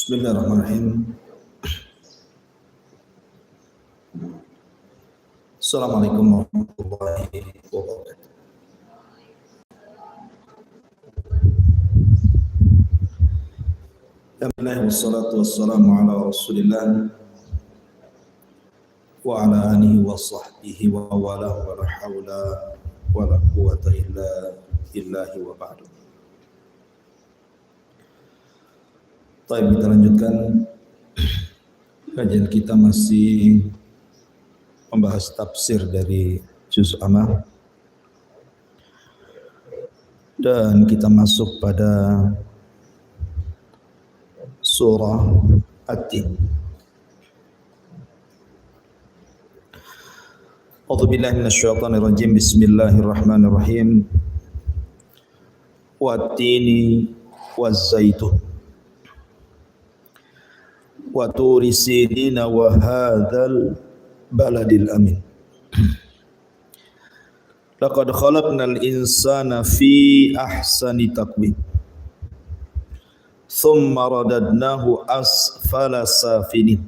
Bismillahirrahmanirrahim. Assalamualaikum warahmatullahi wabarakatuh. Alhamdulillah wassalatu wassalamu ala Rasulillah wa ala alihi wa sahbihi wa wala wa la hawla wa la quwwata illa billahi wa ba'du. Baik, kita lanjutkan kajian kita, masih membahas tafsir dari Juz Amma, dan kita masuk pada surah At-Tin. A'udzubillahi minasyaitonir rajim. Bismillahirrahmanirrahim. Wat-tini waz-zaitun wa turi sinina wa hadzal baladil amin. Laqad khalaqnal insana fi ahsani taqwim thumma radadnahu asfala safilin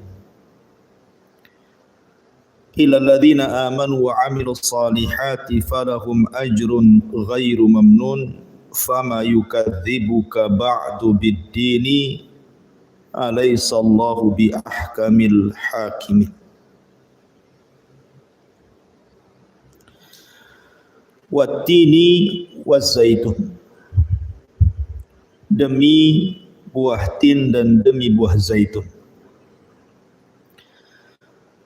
ila alladhina amanu wa amilus salihati falahum ajrun ghairu mamnun fama yukadzibuka ba'du bid-dini alaysa Allahu bi ahkamil hakimin. Wat-tini waz-zaitun, demi buah tin dan demi buah zaitun.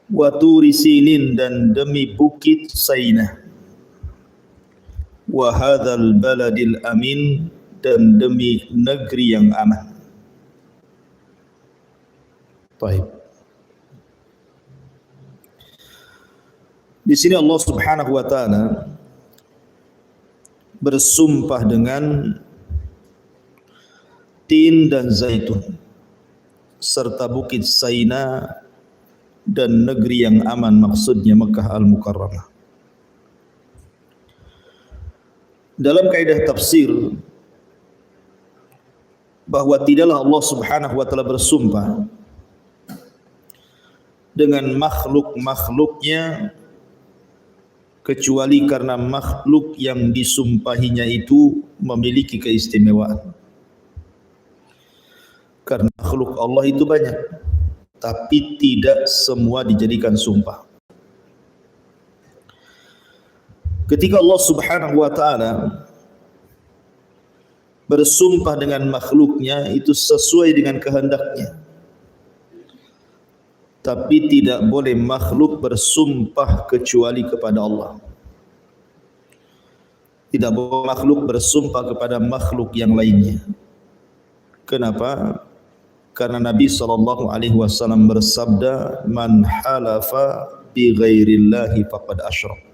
Wa turi sinin, dan demi bukit Sainah. Wa hadzal baladil amin, dan demi negeri yang aman. Baik. Di sini Allah Subhanahu wa taala bersumpah dengan tin dan zaitun serta bukit Saina dan negeri yang aman, maksudnya Makkah Al-Mukarramah. Dalam kaidah tafsir, bahwa tidaklah Allah Subhanahu wa taala bersumpah dengan makhluk-makhluknya kecuali karena makhluk yang disumpahinya itu memiliki keistimewaan. Karena makhluk Allah itu banyak, tapi tidak semua dijadikan sumpah. Ketika Allah Subhanahu wa taala bersumpah dengan makhluknya, itu sesuai dengan kehendaknya. Tapi tidak boleh makhluk bersumpah kecuali kepada Allah. Tidak boleh makhluk bersumpah kepada makhluk yang lainnya. Kenapa? Karena Nabi SAW bersabda, "Man halafa bi ghairillahi faqad asyrak."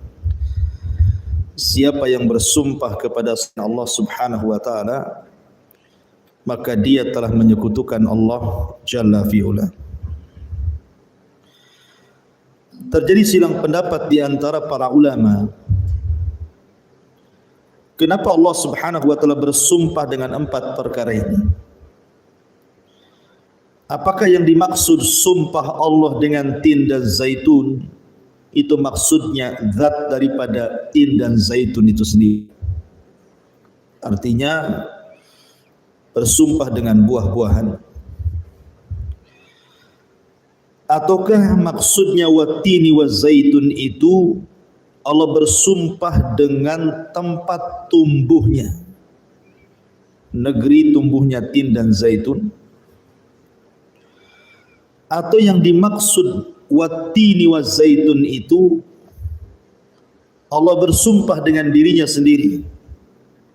Siapa yang bersumpah kepada Allah Subhanahu wa taala, maka dia telah menyekutukan Allah Jalla fi'ula. Terjadi silang pendapat di antara para ulama. Kenapa Allah Subhanahu wa taala bersumpah dengan 4 perkara ini? Apakah yang dimaksud sumpah Allah dengan tin dan zaitun itu maksudnya zat daripada tin dan zaitun itu sendiri? Artinya bersumpah dengan buah-buahan. Ataukah maksudnya watini wa zaitun itu Allah bersumpah dengan tempat tumbuhnya, negeri tumbuhnya tin dan zaitun? Atau yang dimaksud watini wa zaitun itu Allah bersumpah dengan dirinya sendiri,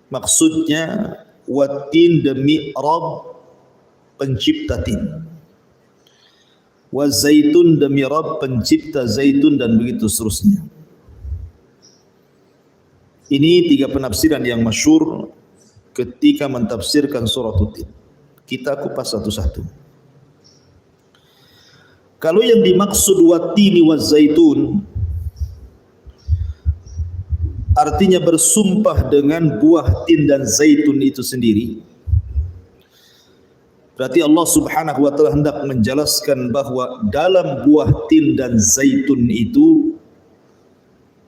maksudnya watin demi Rabb pencipta tin, wa zaitun demi Rabb pencipta zaitun, dan begitu seterusnya. Ini 3 penafsiran yang masyhur ketika mentafsirkan surah At-Tin. Kita kupas satu-satu. Kalau yang dimaksud watini wa zaitun artinya bersumpah dengan buah tin dan zaitun itu sendiri, Berarti Allah Subhanahu wa taala hendak menjelaskan bahwa dalam buah tin dan zaitun itu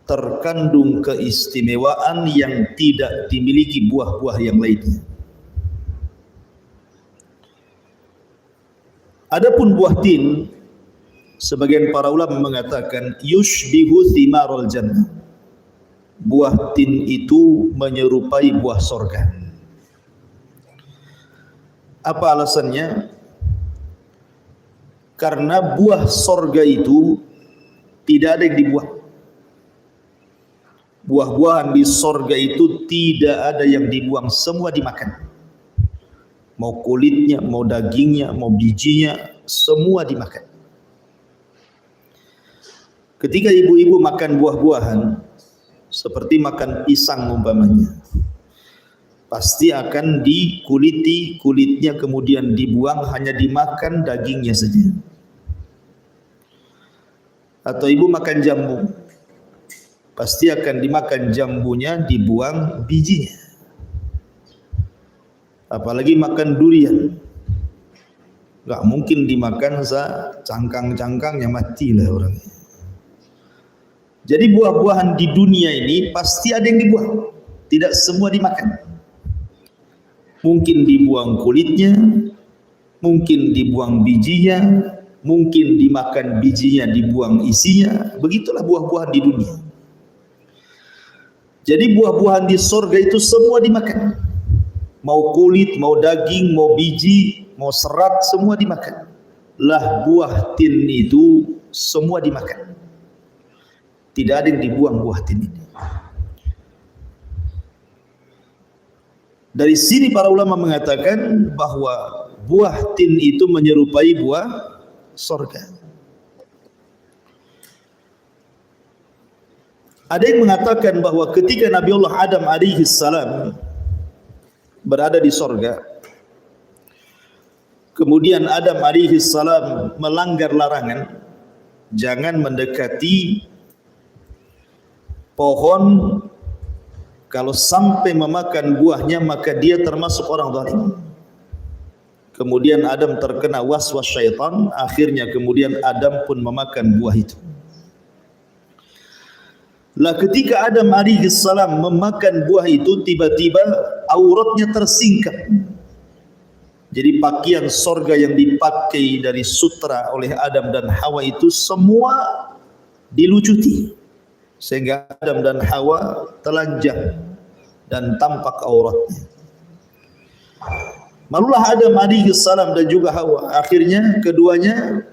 terkandung keistimewaan yang tidak dimiliki buah-buah yang lainnya. Adapun buah tin, sebagian para ulama mengatakan yushbihu thimarul jannah. Buah tin itu menyerupai buah sorga. Apa alasannya? Karena buah sorga itu tidak ada yang dibuang. Buah-buahan di sorga itu tidak ada yang dibuang, semua dimakan. Mau kulitnya, mau dagingnya, mau bijinya, semua dimakan. Ketika ibu-ibu makan buah-buahan, seperti makan pisang umpamanya, pasti akan dikuliti, kulitnya kemudian dibuang, hanya dimakan dagingnya saja. Atau ibu makan jambu, pasti akan dimakan jambunya, dibuang bijinya. Apalagi makan durian, gak mungkin dimakan cangkang-cangkangnya, matilah orangnya. Jadi buah-buahan di dunia ini pasti ada yang dibuang, tidak semua dimakan. Mungkin dibuang kulitnya, mungkin dibuang bijinya, mungkin dimakan bijinya, dibuang isinya. Begitulah buah-buahan di dunia. Jadi buah-buahan di sorga itu semua dimakan. Mau kulit, mau daging, mau biji, mau serat, semua dimakan. Lah buah tin itu semua dimakan. Tidak ada yang dibuang buah tin ini. Dari sini para ulama mengatakan bahwa buah tin itu menyerupai buah sorga. Ada yang mengatakan bahwa ketika Nabi Allah Adam alaihi salam berada di sorga, kemudian Adam alaihi salam melanggar larangan, jangan mendekati pohon. Kalau sampai memakan buahnya maka dia termasuk orang zalim. Kemudian Adam terkena waswas syaitan, akhirnya kemudian Adam pun memakan buah itu. Lah ketika Adam alaihi salam memakan buah itu, tiba-tiba auratnya tersingkap. Jadi pakaian sorga yang dipakai dari sutra oleh Adam dan Hawa itu semua dilucuti, sehingga Adam dan Hawa telanjang dan tampak auratnya. Malulah Adam alaihi salam dan juga Hawa, akhirnya keduanya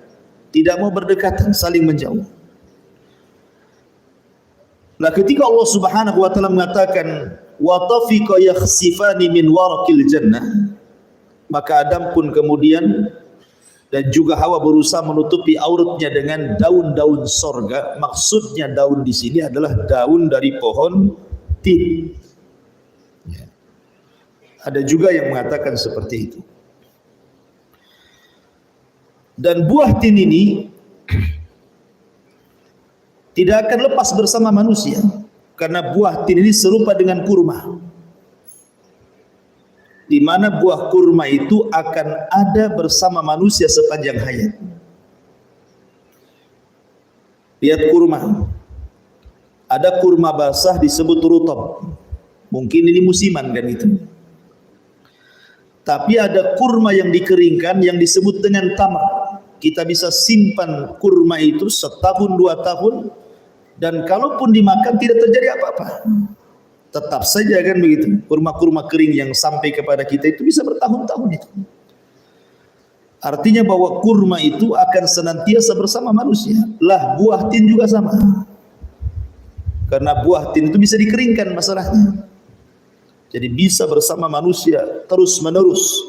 tidak mau berdekatan, saling menjauh. Nah ketika Allah Subhanahu wa taala mengatakan wa tafiqa yakhsifani min waraqil jannah, maka Adam pun kemudian dan juga Hawa berusaha menutupi auratnya dengan daun-daun sorga. Maksudnya daun di sini adalah daun dari pohon tin. Ya. Ada juga yang mengatakan seperti itu. Dan buah tin ini tidak akan lepas bersama manusia, karena buah tin ini serupa dengan kurma, di mana buah kurma itu akan ada bersama manusia sepanjang hayat. Lihat kurma, ada kurma basah disebut rutab, mungkin ini musiman kan itu. Tapi ada kurma yang dikeringkan yang disebut dengan tamar. Kita bisa simpan kurma itu setahun 2 tahun, dan kalaupun dimakan tidak terjadi apa-apa. Tetap saja kan begitu. Kurma-kurma kering yang sampai kepada kita itu bisa bertahun-tahun itu. Artinya bahwa kurma itu akan senantiasa bersama manusia. Lah buah tin juga sama. Karena buah tin itu bisa dikeringkan masalahnya. Jadi bisa bersama manusia terus menerus.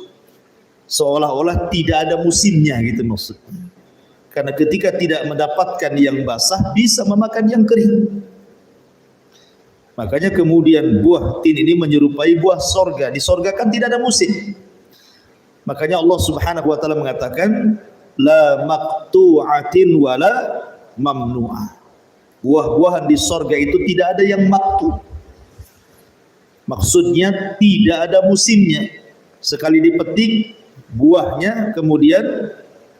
Seolah-olah tidak ada musimnya gitu maksudnya. Karena ketika tidak mendapatkan yang basah bisa memakan yang kering. Makanya kemudian buah tin ini menyerupai buah sorga. Di sorga kan tidak ada musim. Makanya Allah Subhanahu wa taala mengatakan la maqtu'atin wala mamnu'ah. Buah-buahan di sorga itu tidak ada yang maktu. Maksudnya tidak ada musimnya. Sekali dipetik buahnya kemudian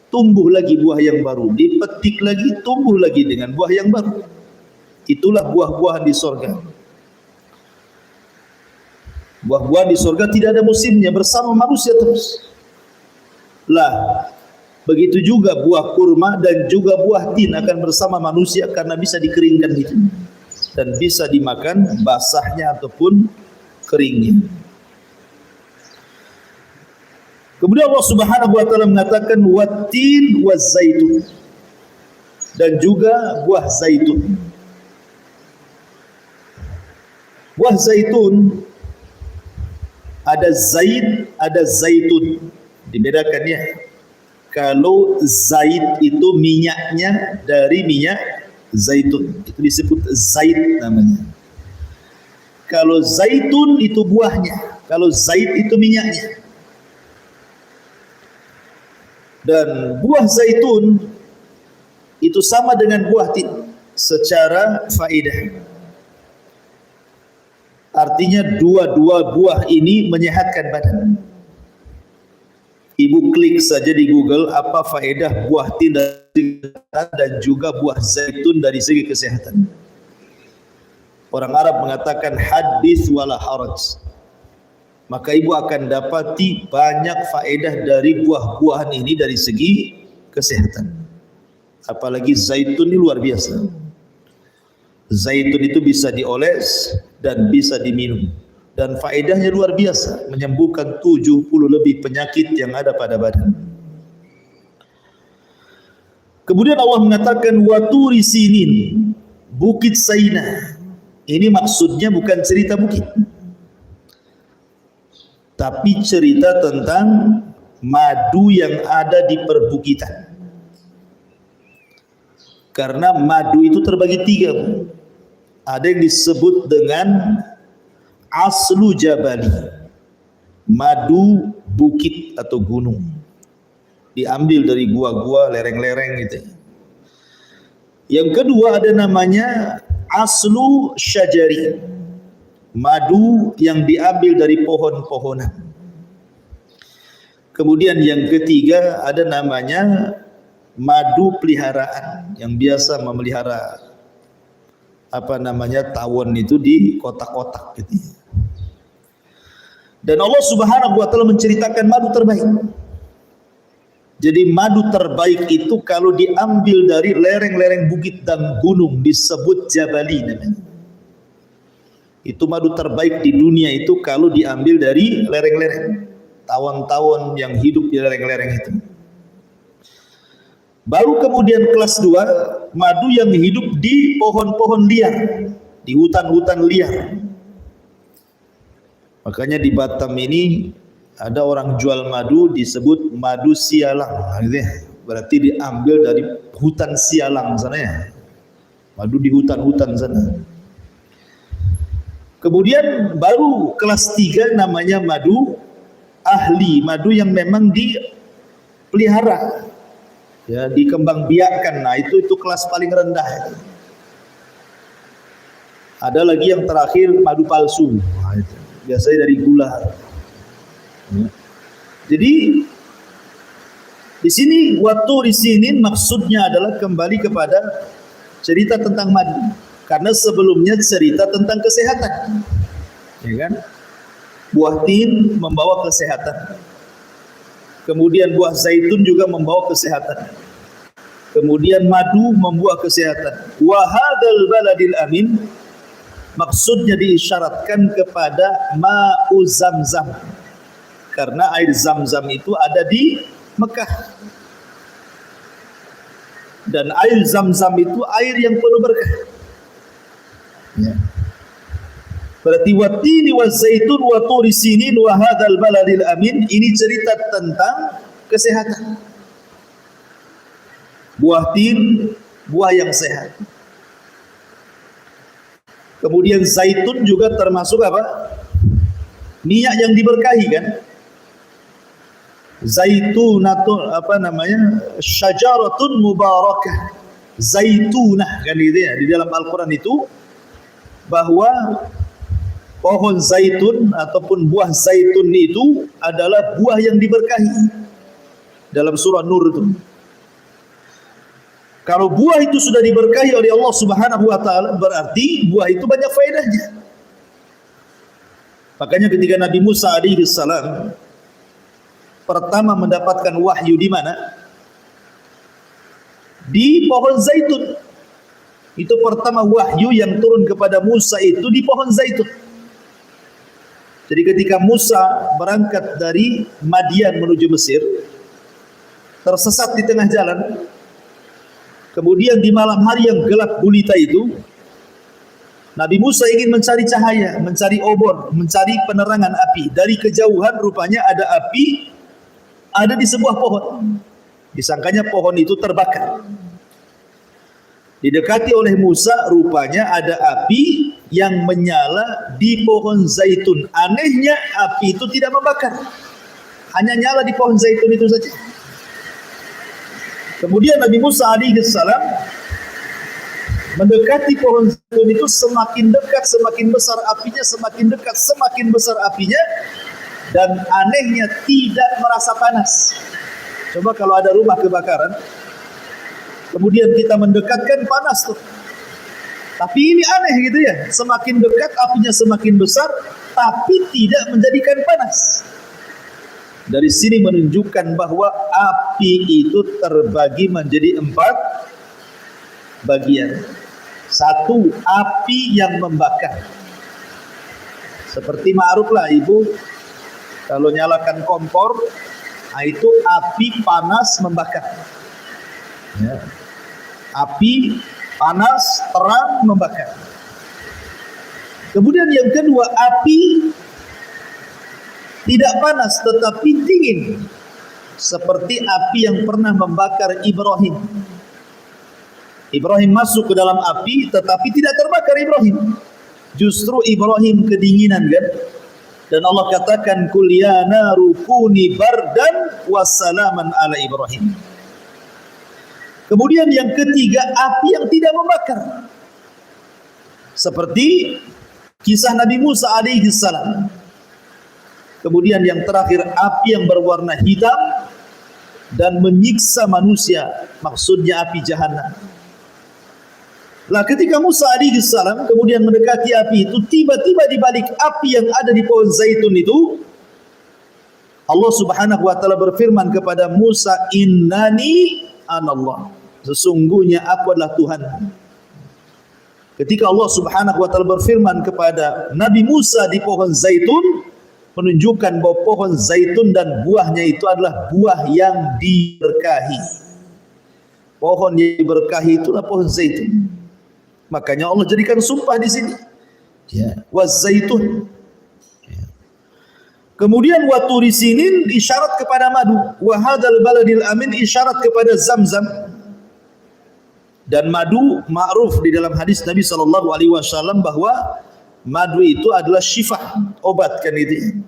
tumbuh lagi buah yang baru, dipetik lagi, tumbuh lagi dengan buah yang baru. Itulah buah-buahan di sorga. Buah-buahan di sorga tidak ada musimnya, bersama manusia terus. Lah, begitu juga buah kurma dan juga buah tin akan bersama manusia karena bisa dikeringkan itu dan bisa dimakan basahnya ataupun keringnya. Kemudian Allah Subhanahu wa taala mengatakan wattin wazaitun, dan juga buah zaitun. Buah zaitun ada zait, ada zaitun. Dibedakan ya. Kalau zait itu minyaknya dari minyak zaitun, itu disebut zait namanya. Kalau zaitun itu buahnya, kalau zait itu minyaknya. Dan buah zaitun itu sama dengan buah tin secara faedah. Artinya dua-dua buah ini menyehatkan badan. Ibu klik saja di Google apa faedah buah tin dan juga buah zaitun dari segi kesehatan. Orang Arab mengatakan hadis wala haraj. Maka ibu akan dapati banyak faedah dari buah-buahan ini dari segi kesehatan. Apalagi zaitun ini luar biasa. Zaitun itu bisa dioles dan bisa diminum. Dan faedahnya luar biasa, menyembuhkan 70 lebih penyakit yang ada pada badan. Kemudian Allah mengatakan waturi sinin, bukit Saina. Ini maksudnya bukan cerita bukit, tapi cerita tentang madu yang ada di perbukitan. Karena madu itu terbagi tiga. Ada yang disebut dengan aslu jabali, madu bukit atau gunung, diambil dari gua-gua, lereng-lereng gitu. Yang kedua ada namanya aslu syajari, madu yang diambil dari pohon-pohonan. Kemudian yang ketiga ada namanya madu peliharaan, yang biasa memelihara tawon itu di kotak-kotak gitu. Dan Allah Subhanahu wa taala menceritakan madu terbaik. Jadi madu terbaik itu kalau diambil dari lereng-lereng bukit dan gunung disebut jabali namanya. Itu madu terbaik di dunia itu kalau diambil dari lereng-lereng, tawon-tawon yang hidup di lereng-lereng itu. Baru kemudian kelas 2, madu yang hidup di pohon-pohon liar, di hutan-hutan liar. Makanya di Batam ini ada orang jual madu disebut madu sialang, gitu ya. Berarti diambil dari hutan sialang sana ya. Madu di hutan-hutan sana. Kemudian baru kelas 3 namanya madu ahli, madu yang memang dipelihara, ya, dikembangbiakkan. Nah itu kelas paling rendah. Ada lagi yang terakhir madu palsu, nah, itu biasanya dari gula. Ya. Jadi di sini waktu di sini maksudnya adalah kembali kepada cerita tentang madu, karena sebelumnya cerita tentang kesehatan, ya kan? Buah tin membawa kesehatan. Kemudian buah zaitun juga membawa kesehatan. Kemudian madu membawa kesehatan. Wa hadzal baladil amin, maksudnya diisyaratkan kepada ma'u zamzam. Karena air zam-zam itu ada di Mekah. Dan air zam-zam itu air yang penuh berkah. Ya. Berarti watini wa zaitun wa turi sinin wa hadzal baladil amin, ini cerita tentang kesehatan. Buah tin, buah yang sehat. Kemudian zaitun juga termasuk apa? Minyak yang diberkahi kan? Zaitunatun syajaratun mubarakah. Zaitunah kan gitu ya. Di dalam Al-Qur'an itu bahwa pohon zaitun ataupun buah zaitun itu adalah buah yang diberkahi. Dalam surah Nur itu. Kalau buah itu sudah diberkahi oleh Allah Subhanahu wa taala, berarti buah itu banyak faedahnya. Makanya ketika Nabi Musa alaihi salam pertama mendapatkan wahyu di mana? Di pohon zaitun. Itu pertama wahyu yang turun kepada Musa itu di pohon zaitun. Jadi ketika Musa berangkat dari Madian menuju Mesir, tersesat di tengah jalan, kemudian di malam hari yang gelap gulita itu, Nabi Musa ingin mencari cahaya, mencari obor, mencari penerangan api. Dari kejauhan rupanya ada api, ada di sebuah pohon. Disangkanya pohon itu terbakar. Didekati oleh Musa, rupanya ada api yang menyala di pohon zaitun. Anehnya api itu tidak membakar, hanya nyala di pohon zaitun itu saja. Kemudian Nabi Musa alaihi salam mendekati pohon zaitun itu, semakin dekat semakin besar apinya, semakin dekat semakin besar apinya, dan anehnya tidak merasa panas. Coba kalau ada rumah kebakaran, kemudian kita mendekatkan, panas tuh. Tapi ini aneh gitu ya, semakin dekat apinya semakin besar, tapi tidak menjadikan panas. Dari sini menunjukkan bahwa api itu terbagi menjadi 4 bagian. 1, api yang membakar. Seperti ma'ruf lah ibu, kalau nyalakan kompor, itu api panas membakar. Ya. Api panas, terang, membakar. Kemudian yang kedua, api tidak panas tetapi dingin, seperti api yang pernah membakar Ibrahim. Ibrahim masuk ke dalam api tetapi tidak terbakar Ibrahim. Justru Ibrahim kedinginan kan? Dan Allah katakan, kul ya naru kuni bardan wassalaman ala Ibrahim. Kemudian yang ketiga, api yang tidak membakar, seperti kisah Nabi Musa alaihi salam. Kemudian yang terakhir, api yang berwarna hitam dan menyiksa manusia, maksudnya api jahanam. Nah, ketika Musa alaihi salam kemudian mendekati api itu, tiba-tiba di balik api yang ada di pohon zaitun itu, Allah Subhanahu wa taala berfirman kepada Musa, innani anallah, sesungguhnya aku adalah Tuhan. Ketika Allah Subhanahu wa taala berfirman kepada Nabi Musa di pohon zaitun, menunjukkan bahwa pohon zaitun dan buahnya itu adalah buah yang diberkahi. Pohon yang diberkahi itulah pohon zaitun. Makanya Allah jadikan sumpah di sini. Ya, wazaitun. Ya. Kemudian waturi sinin isyarat kepada madu, wa hadzal baladil amin isyarat kepada Zamzam. Dan madu ma'ruf di dalam hadis Nabi sallallahu alaihi wasallam bahwa madu itu adalah syifa, obat kan itu.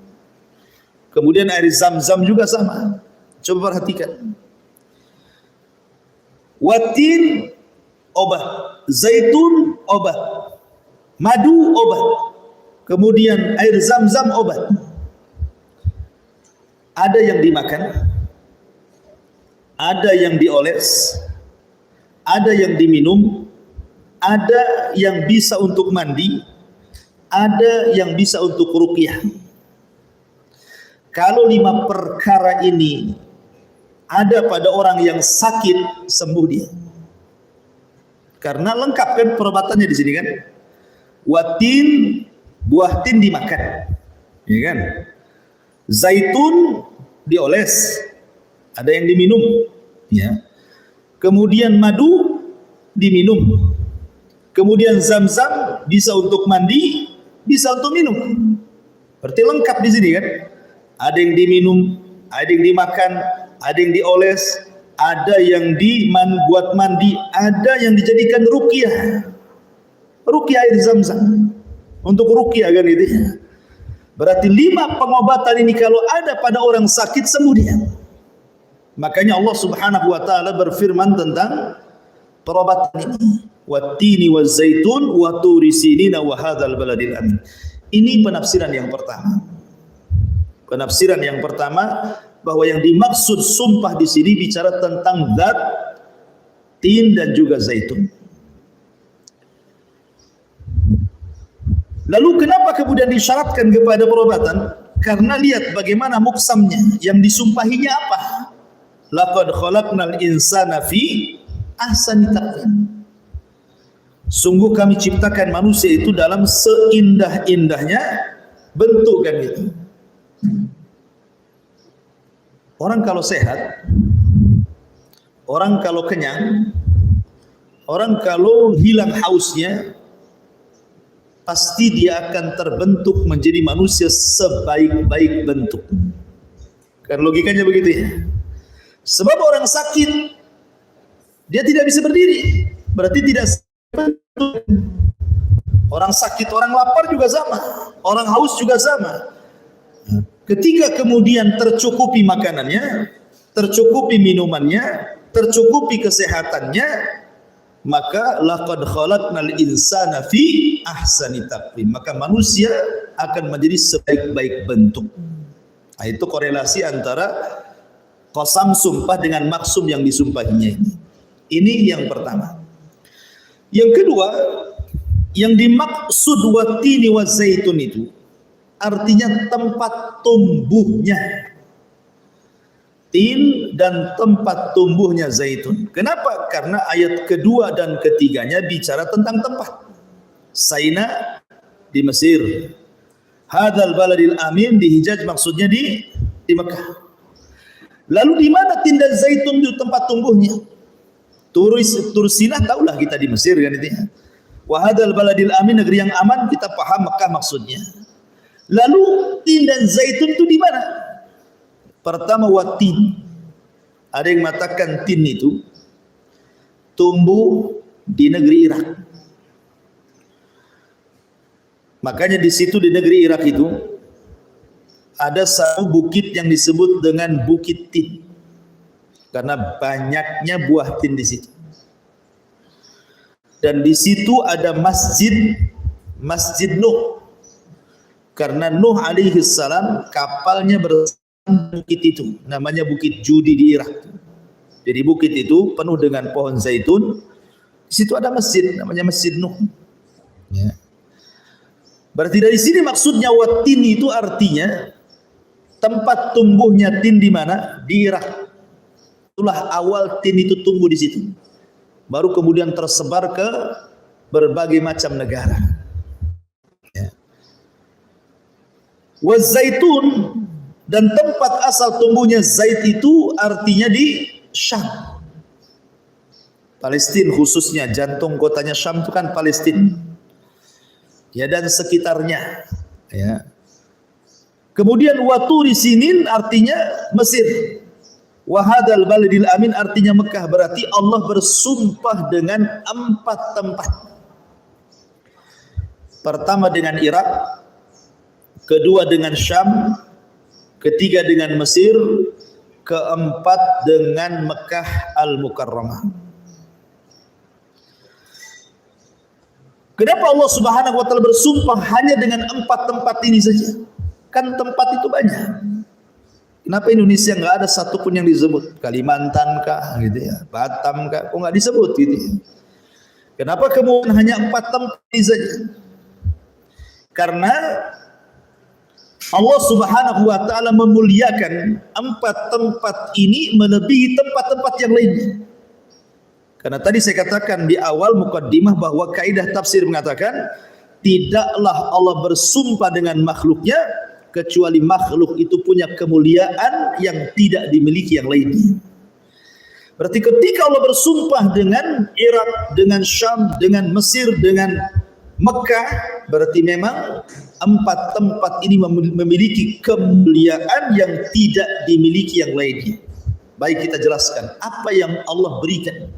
Kemudian air Zamzam juga sama. Coba perhatikan. Watin obat, zaitun obat, madu obat, kemudian air Zamzam obat. Ada yang dimakan, ada yang dioles, ada yang diminum, ada yang bisa untuk mandi, ada yang bisa untuk ruqyah. Kalau 5 perkara ini ada pada orang yang sakit, sembuh dia. Karena lengkap kan perobatannya di sini kan. Watin, buah tin dimakan, ya kan. Zaitun dioles, ada yang diminum, ya. Kemudian madu diminum. Kemudian Zamzam bisa untuk mandi, bisa untuk minum. Berarti lengkap di sini kan. Ada yang diminum, ada yang dimakan, ada yang dioles, ada yang buat mandi, ada yang dijadikan ruqyah. Ruqyah air Zamzam. Untuk ruqyah kan itu. Berarti 5 pengobatan ini kalau ada pada orang sakit, sembuh dia. Makanya Allah Subhanahu wa taala berfirman tentang perobatan ini. Wattini wazzaitun wa turi sinina wa hadzal baladil amin. Ini penafsiran yang pertama. Penafsiran yang pertama bahwa yang dimaksud sumpah di sini bicara tentang zat, tin dan juga zaitun. Lalu kenapa kemudian disyaratkan kepada perobatan? Karena lihat bagaimana muksamnya, yang disumpahinya apa? Laqad khalaqnal insana fi ahsani taqwim. Sungguh kami ciptakan manusia itu dalam seindah-indahnya bentuk kan gitu. Orang kalau sehat, orang kalau kenyang, orang kalau hilang hausnya, pasti dia akan terbentuk menjadi manusia sebaik-baik bentuk. Kan logikanya begitu ya. Sebab orang sakit, dia tidak bisa berdiri, berarti tidak bentuk. Orang sakit, orang lapar juga sama, orang haus juga sama. Ketika kemudian tercukupi makanannya, tercukupi minumannya, tercukupi kesehatannya, maka laqad khalaqnal insana fi ahsani taqwim. Maka manusia akan menjadi sebaik-baik bentuk. Nah, itu korelasi antara qasam sumpah dengan maksum yang disumpahinya ini. Ini yang pertama. Yang kedua, yang dimaksud watini wa zaitun itu artinya tempat tumbuhnya tin dan tempat tumbuhnya zaitun. Kenapa? Karena ayat kedua dan ketiganya bicara tentang tempat. Saina di Mesir, hadzal baladil amin di Hijaz, maksudnya di Mekah. Lalu di mana tin dan zaitun itu tempat tumbuhnya? Tursinah tahulah kita di Mesir kan itu ya. Wa hadzal baladil amin, negeri yang aman, kita paham Mekah maksudnya. Lalu tin dan zaitun itu di mana? Pertama watin. Ada yang mengatakan tin itu tumbuh di negeri Irak. Makanya di situ di negeri Irak itu ada satu bukit yang disebut dengan Bukit Tin. Karena banyaknya buah tin di situ. Dan di situ ada Masjid Nuh. Karena Nuh alaihi salam kapalnya bukit itu, namanya Bukit Judi di Irak. Jadi bukit itu penuh dengan pohon zaitun. Di situ ada masjid, namanya Masjid Nuh. Ya. Berarti dari sini maksudnya watin itu artinya tempat tumbuhnya tin di mana? Di Irak. Itulah awal tin itu tumbuh di situ. Baru kemudian tersebar ke berbagai macam negara. Ya. Wa zaitun, dan tempat asal tumbuhnya zait itu artinya di Syam, Palestina khususnya, jantung kotanya Syam itu kan Palestina ya, dan sekitarnya ya. Kemudian waturi sinin artinya Mesir, wahadal baladil amin artinya Mekah. Berarti Allah bersumpah dengan 4 tempat. Pertama dengan Irak, kedua dengan Syam, ketiga dengan Mesir, keempat dengan Mekah Al-Mukarramah. Kenapa Allah Subhanahu wa taala bersumpah hanya dengan 4 tempat ini saja? Kan tempat itu banyak. Kenapa Indonesia nggak ada satupun yang disebut? Kalimantan kah gitu ya, Batam kah, kok nggak disebut gitu ya? Kenapa kemudian hanya 4 tempat ini saja? Karena Allah Subhanahu wa taala memuliakan 4 tempat ini melebihi tempat-tempat yang lainnya. Karena tadi saya katakan di awal mukaddimah bahwa kaidah tafsir mengatakan tidaklah Allah bersumpah dengan makhluknya kecuali makhluk itu punya kemuliaan yang tidak dimiliki yang lainnya. Berarti ketika Allah bersumpah dengan Irak, dengan Syam, dengan Mesir, dengan Mekah, berarti memang 4 tempat ini memiliki kemuliaan yang tidak dimiliki yang lainnya. Baik, kita jelaskan apa yang Allah berikan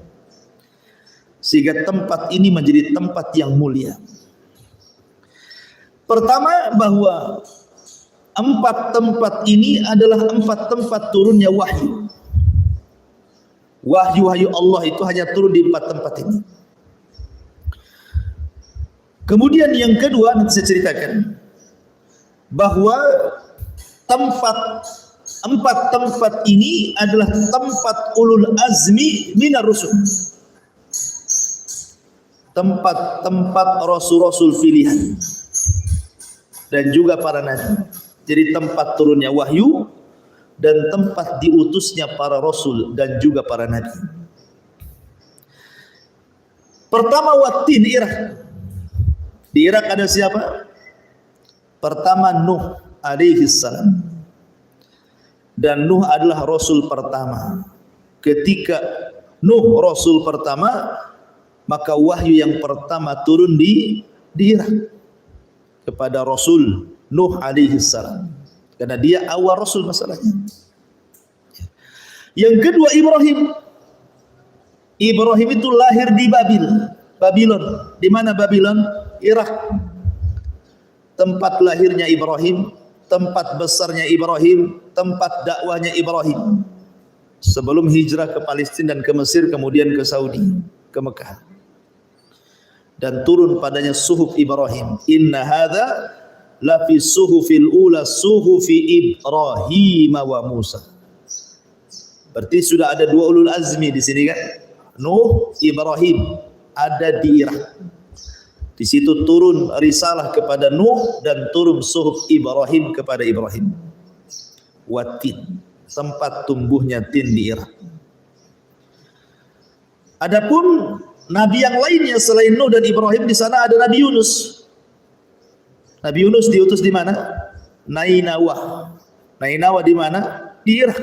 sehingga tempat ini menjadi tempat yang mulia. Pertama, bahwa 4 tempat ini adalah 4 tempat turunnya wahyu. Wahyu Allah itu hanya turun di 4 tempat ini. Kemudian yang kedua nanti saya ceritakan. bahwa empat tempat ini adalah tempat ulul azmi minar rusul. Tempat-tempat rasul-rasul pilihan dan juga para nabi. Jadi tempat turunnya wahyu dan tempat diutusnya para rasul dan juga para nabi. Pertama Wattin, Irak. Di Irak ada siapa? Pertama Nuh alaihi salam. Dan Nuh adalah rasul pertama. Ketika Nuh rasul pertama, maka wahyu yang pertama turun di Irak kepada Rasul Nuh alaihi salam, karena dia awal rasul masalahnya. Yang kedua Ibrahim. Ibrahim itu lahir di Babylon. Di mana Babylon? Irak. Tempat lahirnya Ibrahim, tempat besarnya Ibrahim, tempat dakwahnya Ibrahim. Sebelum hijrah ke Palestina dan ke Mesir, kemudian ke Saudi, ke Mekah. Dan turun padanya suhuf Ibrahim. Inna hadza la fi suhufil ula suhufi Ibrahim wa Musa. Berarti sudah ada dua ulul azmi di sini kan? Nuh, Ibrahim ada di Irak. Di situ turun risalah kepada Nuh dan turun suhuf Ibrahim kepada Ibrahim. Watin, tempat tumbuhnya tin di Irak. Adapun nabi yang lainnya selain Nuh dan Ibrahim, di sana ada Nabi Yunus. Nabi Yunus diutus di mana? Nainawah. Nainawah di mana? Di Irak.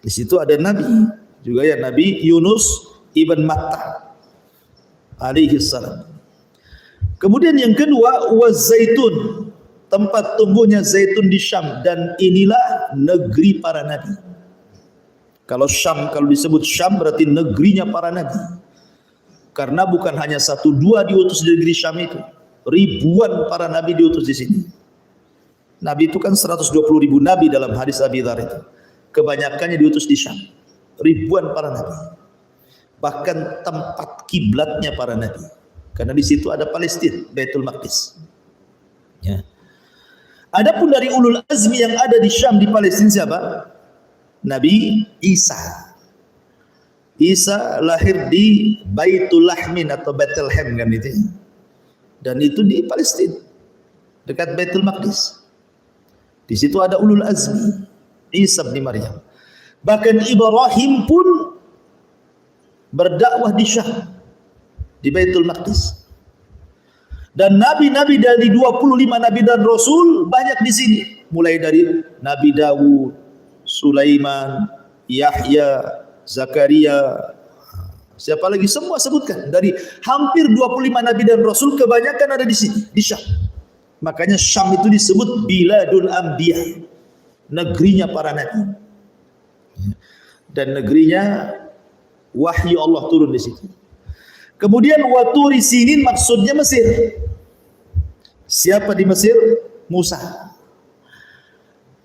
Di situ ada nabi juga ya, Nabi Yunus ibn Matta alaihi salam. Kemudian yang kedua Zaitun, tempat tumbuhnya zaitun di Syam, dan inilah negeri para nabi. Kalau Syam, kalau disebut Syam berarti negerinya para nabi. Karena bukan hanya satu dua diutus di negeri Syam itu, ribuan para nabi diutus di sini. Nabi itu kan 120.000 nabi dalam hadis Abi Dzar itu. Kebanyakannya diutus di Syam. Ribuan para nabi. Bahkan tempat kiblatnya para nabi. Karena di situ ada Palestina, Baitul Maqdis. Ya. Adapun dari ulul azmi yang ada di Syam, di Palestina siapa? Nabi Isa. Isa lahir di Baitul Lahmin atau Bethlehem kan itu. Dan itu di Palestina, dekat Baitul Maqdis. Di situ ada ulul azmi, Isa bin Maryam. Bahkan Ibrahim pun berdakwah di Syam, di Baitul Maqdis. Dan nabi-nabi dari 25 nabi dan rasul banyak di sini, mulai dari Nabi Dawud, Sulaiman, Yahya, Zakaria, siapa lagi, semua sebutkan. Dari hampir 25 nabi dan rasul, kebanyakan ada di sini, di Syam. Makanya Syam itu disebut Biladul Anbiya, negerinya para nabi. Dan negerinya wahyu Allah turun di situ. Kemudian Waturi Sinin maksudnya Mesir. Siapa di Mesir? Musa.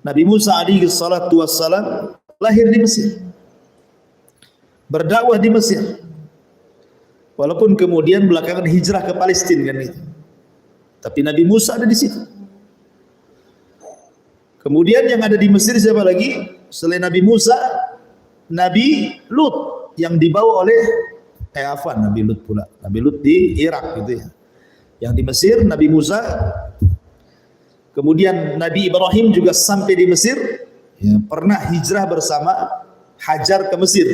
Nabi Musa alaihi salatu wassalam lahir di Mesir, berdakwah di Mesir. Walaupun kemudian belakangan hijrah ke Palestina kan itu. Tapi Nabi Musa ada di situ. Kemudian yang ada di Mesir siapa lagi? Selain Nabi Musa, Nabi Lut yang dibawa oleh Nabi Lut pula. Nabi Lut di Irak gitu ya. Yang di Mesir Nabi Musa. Kemudian Nabi Ibrahim juga sampai di Mesir, ya, pernah hijrah bersama Hajar ke Mesir.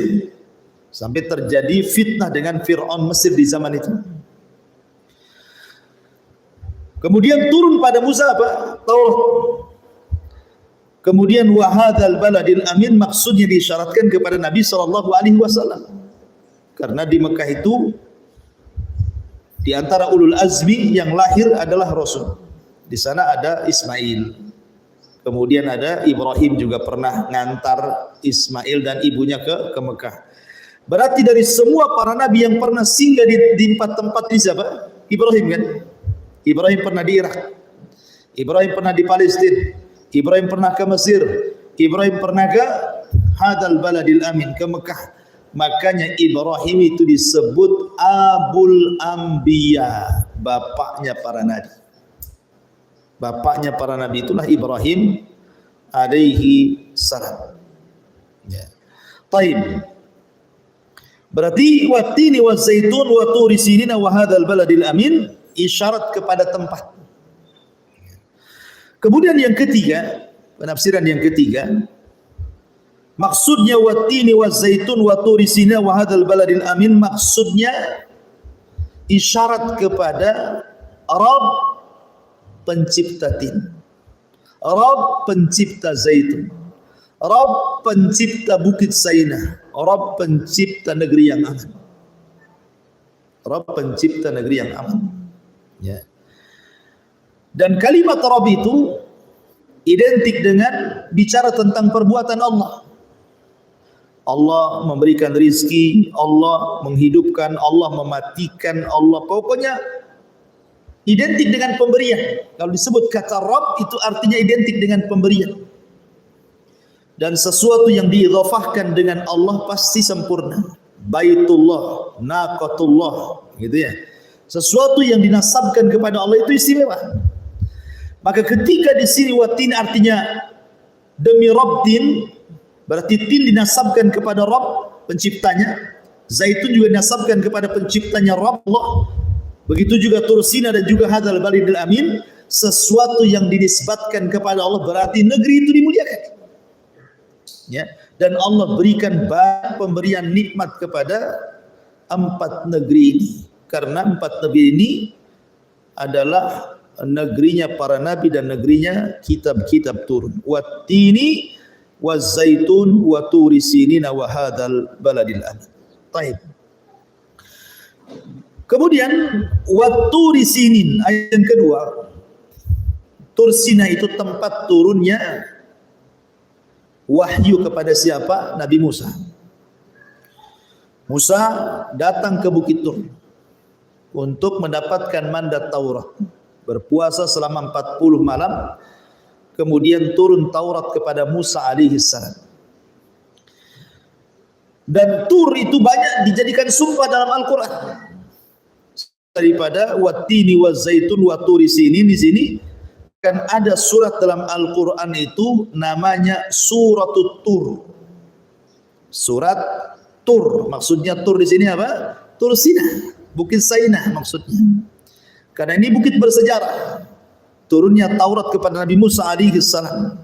Sampai terjadi fitnah dengan Fir'aun Mesir di zaman itu. Kemudian turun pada Musa apa? Taurat. Kemudian wahadzal baladil amin, maksudnya disyaratkan kepada Nabi SAW. Karena di Mekah itu di antara ulul azmi yang lahir adalah Rasul. Di sana ada Ismail. Kemudian ada Ibrahim juga pernah ngantar Ismail dan ibunya ke Mekah. Berarti dari semua para nabi yang pernah singgah di empat tempat ini siapa? Ibrahim kan? Ibrahim pernah di Irak. Ibrahim pernah di Palestina. Ibrahim pernah ke Mesir. Ibrahim pernah ke Hadal Baladil Amin, ke Mekah. Makanya Ibrahim itu disebut Abul Anbiya, bapaknya para nabi. Bapaknya para nabi itulah Ibrahim alaihi salam. Ya. Taib. Berarti wattini wazaitun wa turi sinin wa hadzal baladil amin isyarat kepada tempat. Kemudian yang ketiga, penafsiran yang ketiga, maksudnya wattini wazaitun wa turi sinin wa hadzal baladil amin maksudnya isyarat kepada Rabb pencipta tin, Rabb pencipta zaitun, Rabb pencipta bukit Sainah, Rabb pencipta negeri yang aman. Rabb pencipta negeri yang aman. Ya. Dan kalimat Rabb itu identik dengan bicara tentang perbuatan Allah. Allah memberikan rizki, Allah menghidupkan, Allah mematikan, Allah pokoknya identik dengan pemberian. Kalau disebut kata Rabb itu artinya identik dengan pemberian. Dan sesuatu yang diidhafahkan dengan Allah pasti sempurna. Baitullah, naqatullah, gitu ya. Sesuatu yang dinasabkan kepada Allah itu istimewa. Maka ketika di sini watin artinya demi Rabbin, berarti tin dinasabkan kepada Rabb penciptanya, zaitun juga dinasabkan kepada penciptanya Rabb Allah. Begitu juga tursina dan juga hadzal baladil amin, sesuatu yang dinisbatkan kepada Allah berarti negeri itu dimuliakan. Ya, dan Allah berikan banyak pemberian nikmat kepada 4 negeri ini. Karena 4 negeri ini adalah negerinya para nabi dan negerinya kitab-kitab turun. Wattini wazaitun wa turi sinina wa hadzal baladil amin. Baik. Kemudian waturi sinin, ayat yang kedua. Tursina itu tempat turunnya wahyu kepada siapa? Nabi Musa. Musa datang ke Bukit Tur untuk mendapatkan mandat Taurat. Berpuasa selama 40 malam. Kemudian turun Taurat kepada Musa alaihi salam. Dan Tur itu banyak dijadikan sumpah dalam Al-Quran. Daripada wattini wazaitun wa turi sinin, di sini kan ada surat dalam Al-Quran itu namanya Suratul Tur. Surat Tur, maksudnya Tur di sini apa? Tur Sinah, Bukit Sainah maksudnya. Karena ini bukit bersejarah. Turunnya Taurat kepada Nabi Musa alaihi salam.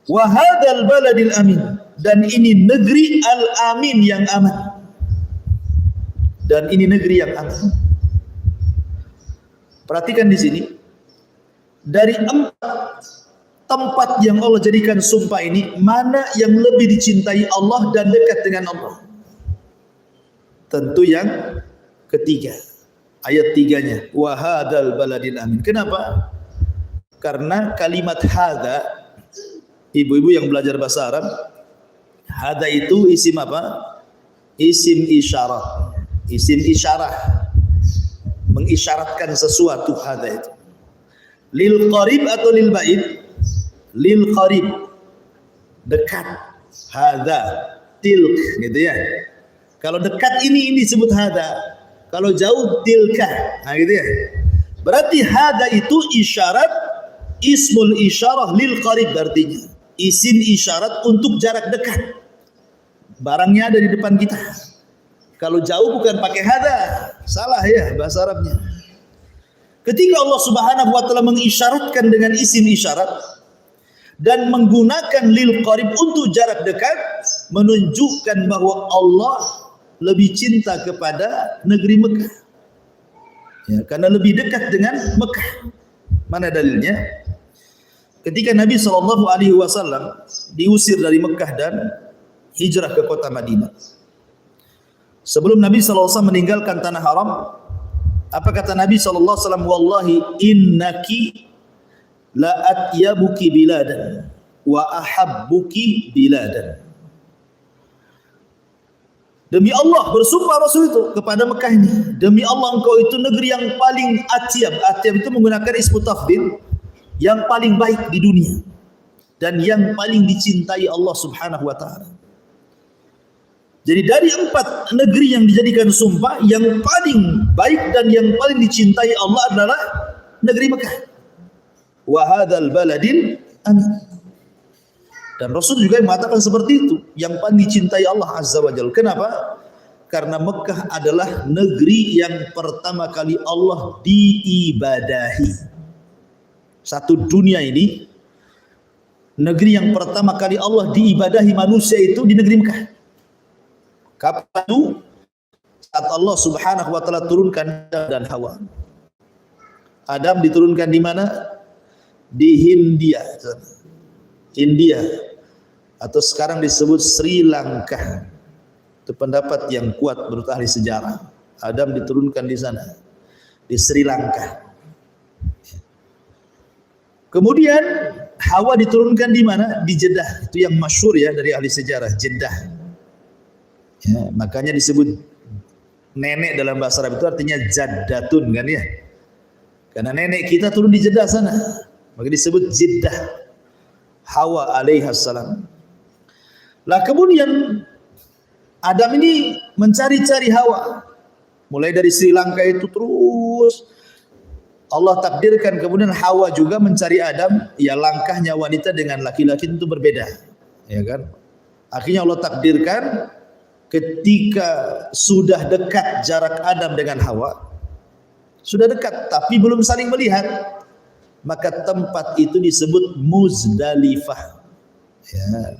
Wa hadzal baladil amin, dan ini negeri al-amin yang aman. Dan ini negeri yang aman. Perhatikan di sini. Dari 4 tempat yang Allah jadikan sumpah ini, mana yang lebih dicintai Allah dan dekat dengan Allah? Tentu yang ketiga. Ayat 3-nya. Wa hadzal baladil amin. Kenapa? Karena kalimat hadza, ibu-ibu yang belajar bahasa Arab, hadza itu isim apa? Isim isyarat. Isim isyarah, mengisyaratkan sesuatu. Hadza itu lil qarib atau lil ba'id? Lil qarib, dekat. Hadza tilk, gitu ya. Kalau dekat ini disebut hadza, kalau jauh tilka, nah gitu ya. Berarti hadza itu isyarat, ismul isyarah lil qarib, artinya isim isyarat untuk jarak dekat. Barangnya ada di depan kita. Kalau jauh bukan pakai hadza, salah ya bahasa Arabnya. Ketika Allah Subhanahu wa taala mengisyaratkan dengan isim isyarat dan menggunakan lil qarib untuk jarak dekat, menunjukkan bahwa Allah lebih cinta kepada negeri Mekah. Ya, karena lebih dekat dengan Mekah. Mana dalilnya? Ketika Nabi SAW diusir dari Mekah dan hijrah ke kota Madinah. Sebelum Nabi SAW meninggalkan tanah haram, apa kata Nabi SAW? Wallahi innaki la atyabuki biladan wa ahabbuki biladan. Demi Allah, bersumpah Rasul itu kepada Mekah ini, demi Allah engkau itu negeri yang paling atyab. Atyab itu menggunakan ismu tafdil, yang paling baik di dunia dan yang paling dicintai Allah Subhanahu wa taala. Jadi dari 4 negeri yang dijadikan sumpah, yang paling baik dan yang paling dicintai Allah adalah negeri Mekah. wa hadzal baladil amin. Dan Rasul juga mengatakan seperti itu, yang paling dicintai Allah Azza wa Jalla. Kenapa? Karena Mekah adalah negeri yang pertama kali Allah diibadahi. Satu dunia ini, negeri yang pertama kali Allah diibadahi manusia itu di negeri Mekah. Kapan itu? Saat Allah Subhanahu wa taala turunkan Adam dan Hawa. Adam diturunkan di mana? Di Hindia. India atau sekarang disebut Sri Lanka. Itu pendapat yang kuat menurut ahli sejarah. Adam diturunkan di sana, di Sri Lanka. Kemudian Hawa diturunkan di mana? Di Jeddah. Itu yang masyhur ya dari ahli sejarah, Jeddah. Ya, makanya disebut nenek dalam bahasa Arab itu artinya Jaddatun kan ya. Karena nenek kita turun di Jeddah sana. Maka disebut Jeddah. Hawa alaihassalam. Lah kemudian Adam ini mencari-cari Hawa. Mulai dari Sri Lanka itu terus Allah takdirkan, kemudian Hawa juga mencari Adam. Ya, langkahnya wanita dengan laki-laki itu berbeda, ya kan? Akhirnya Allah takdirkan ketika sudah dekat jarak Adam dengan Hawa, sudah dekat tapi belum saling melihat, maka tempat itu disebut Muzdalifah. Ya,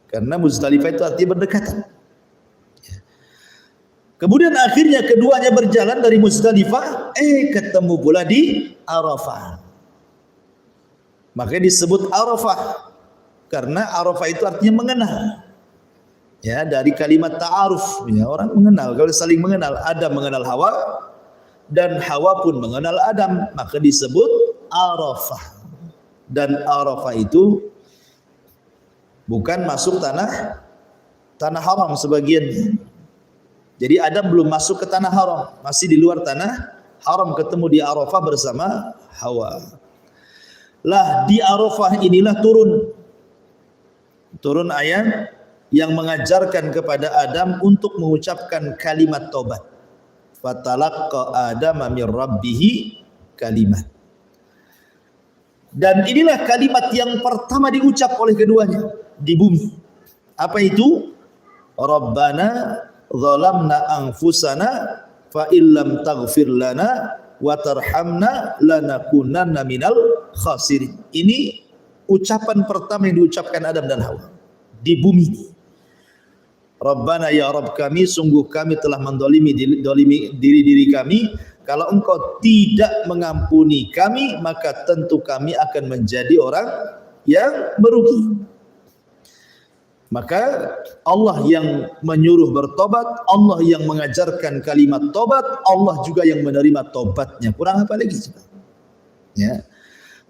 karena Muzdalifah itu artinya berdekatan. Kemudian akhirnya keduanya berjalan dari Muzdalifah, ketemu pula di Arafah. Makanya disebut Arafah, karena Arafah itu artinya mengenal. Ya, dari kalimat ta'aruf, ya, orang mengenal, kalau saling mengenal. Adam mengenal Hawa dan Hawa pun mengenal Adam, maka disebut Arafah. Dan Arafah itu bukan masuk tanah haram sebagian. Jadi Adam belum masuk ke tanah haram, masih di luar tanah haram, ketemu di Arafah bersama Hawa. Lah di Arafah inilah turun ayat yang mengajarkan kepada Adam untuk mengucapkan kalimat taubat. Fatalaqqa Adama mir rabbih kalimat. Dan inilah kalimat yang pertama diucap oleh keduanya di bumi. Apa itu? Rabbana zalamna anfusana fa illam taghfir lana wa tarhamna lanakunanna minal khasirin. Ini ucapan pertama yang diucapkan Adam dan Hawa di bumi. Rabbana ya Rabb kami, sungguh kami telah mendolimi diri kami. Kalau engkau tidak mengampuni kami, maka tentu kami akan menjadi orang yang merugi. Maka Allah yang menyuruh bertobat, Allah yang mengajarkan kalimat tobat, Allah juga yang menerima tobatnya. Kurang apa lagi? Ya.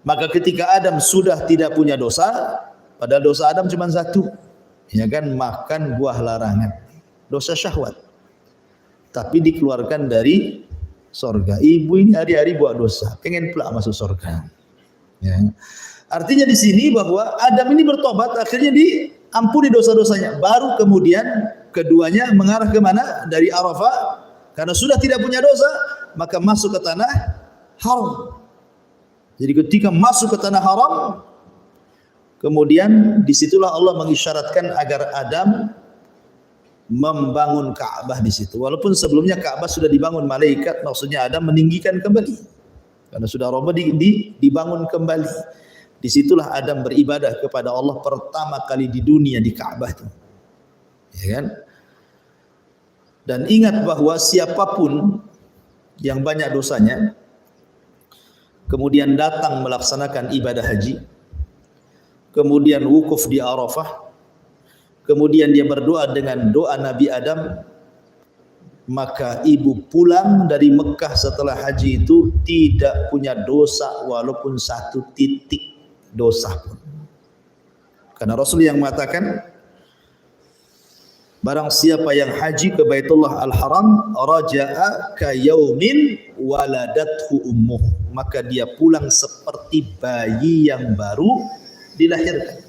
Maka ketika Adam sudah tidak punya dosa, padahal dosa Adam cuma satu, ya kan, makan buah larangan, dosa syahwat, tapi dikeluarkan dari sorga. Ibu ini hari-hari buat dosa, pengen pula masuk sorga. Ya. Artinya di sini bahwa Adam ini bertobat, akhirnya diampuni dosa-dosanya. Baru kemudian keduanya mengarah ke mana? Dari Arafah, karena sudah tidak punya dosa, maka masuk ke tanah haram. Jadi ketika masuk ke tanah haram, kemudian disitulah Allah mengisyaratkan agar Adam membangun Ka'bah di situ. Walaupun sebelumnya Ka'bah sudah dibangun malaikat, maksudnya Adam meninggikan kembali. Karena sudah roboh dibangun kembali. Disitulah Adam beribadah kepada Allah pertama kali di dunia di Ka'bah itu. Ya kan? Dan ingat bahwa siapapun yang banyak dosanya kemudian datang melaksanakan ibadah haji, kemudian wukuf di Arafah, kemudian dia berdoa dengan doa Nabi Adam, maka ibu pulang dari Mekah setelah haji itu tidak punya dosa walaupun satu titik dosa pun. Karena Rasul yang mengatakan, barang siapa yang haji ke Baitullah Al-Haram, raja'a ka yaumin waladathu ummuh, maka dia pulang seperti bayi yang baru dilahirkan.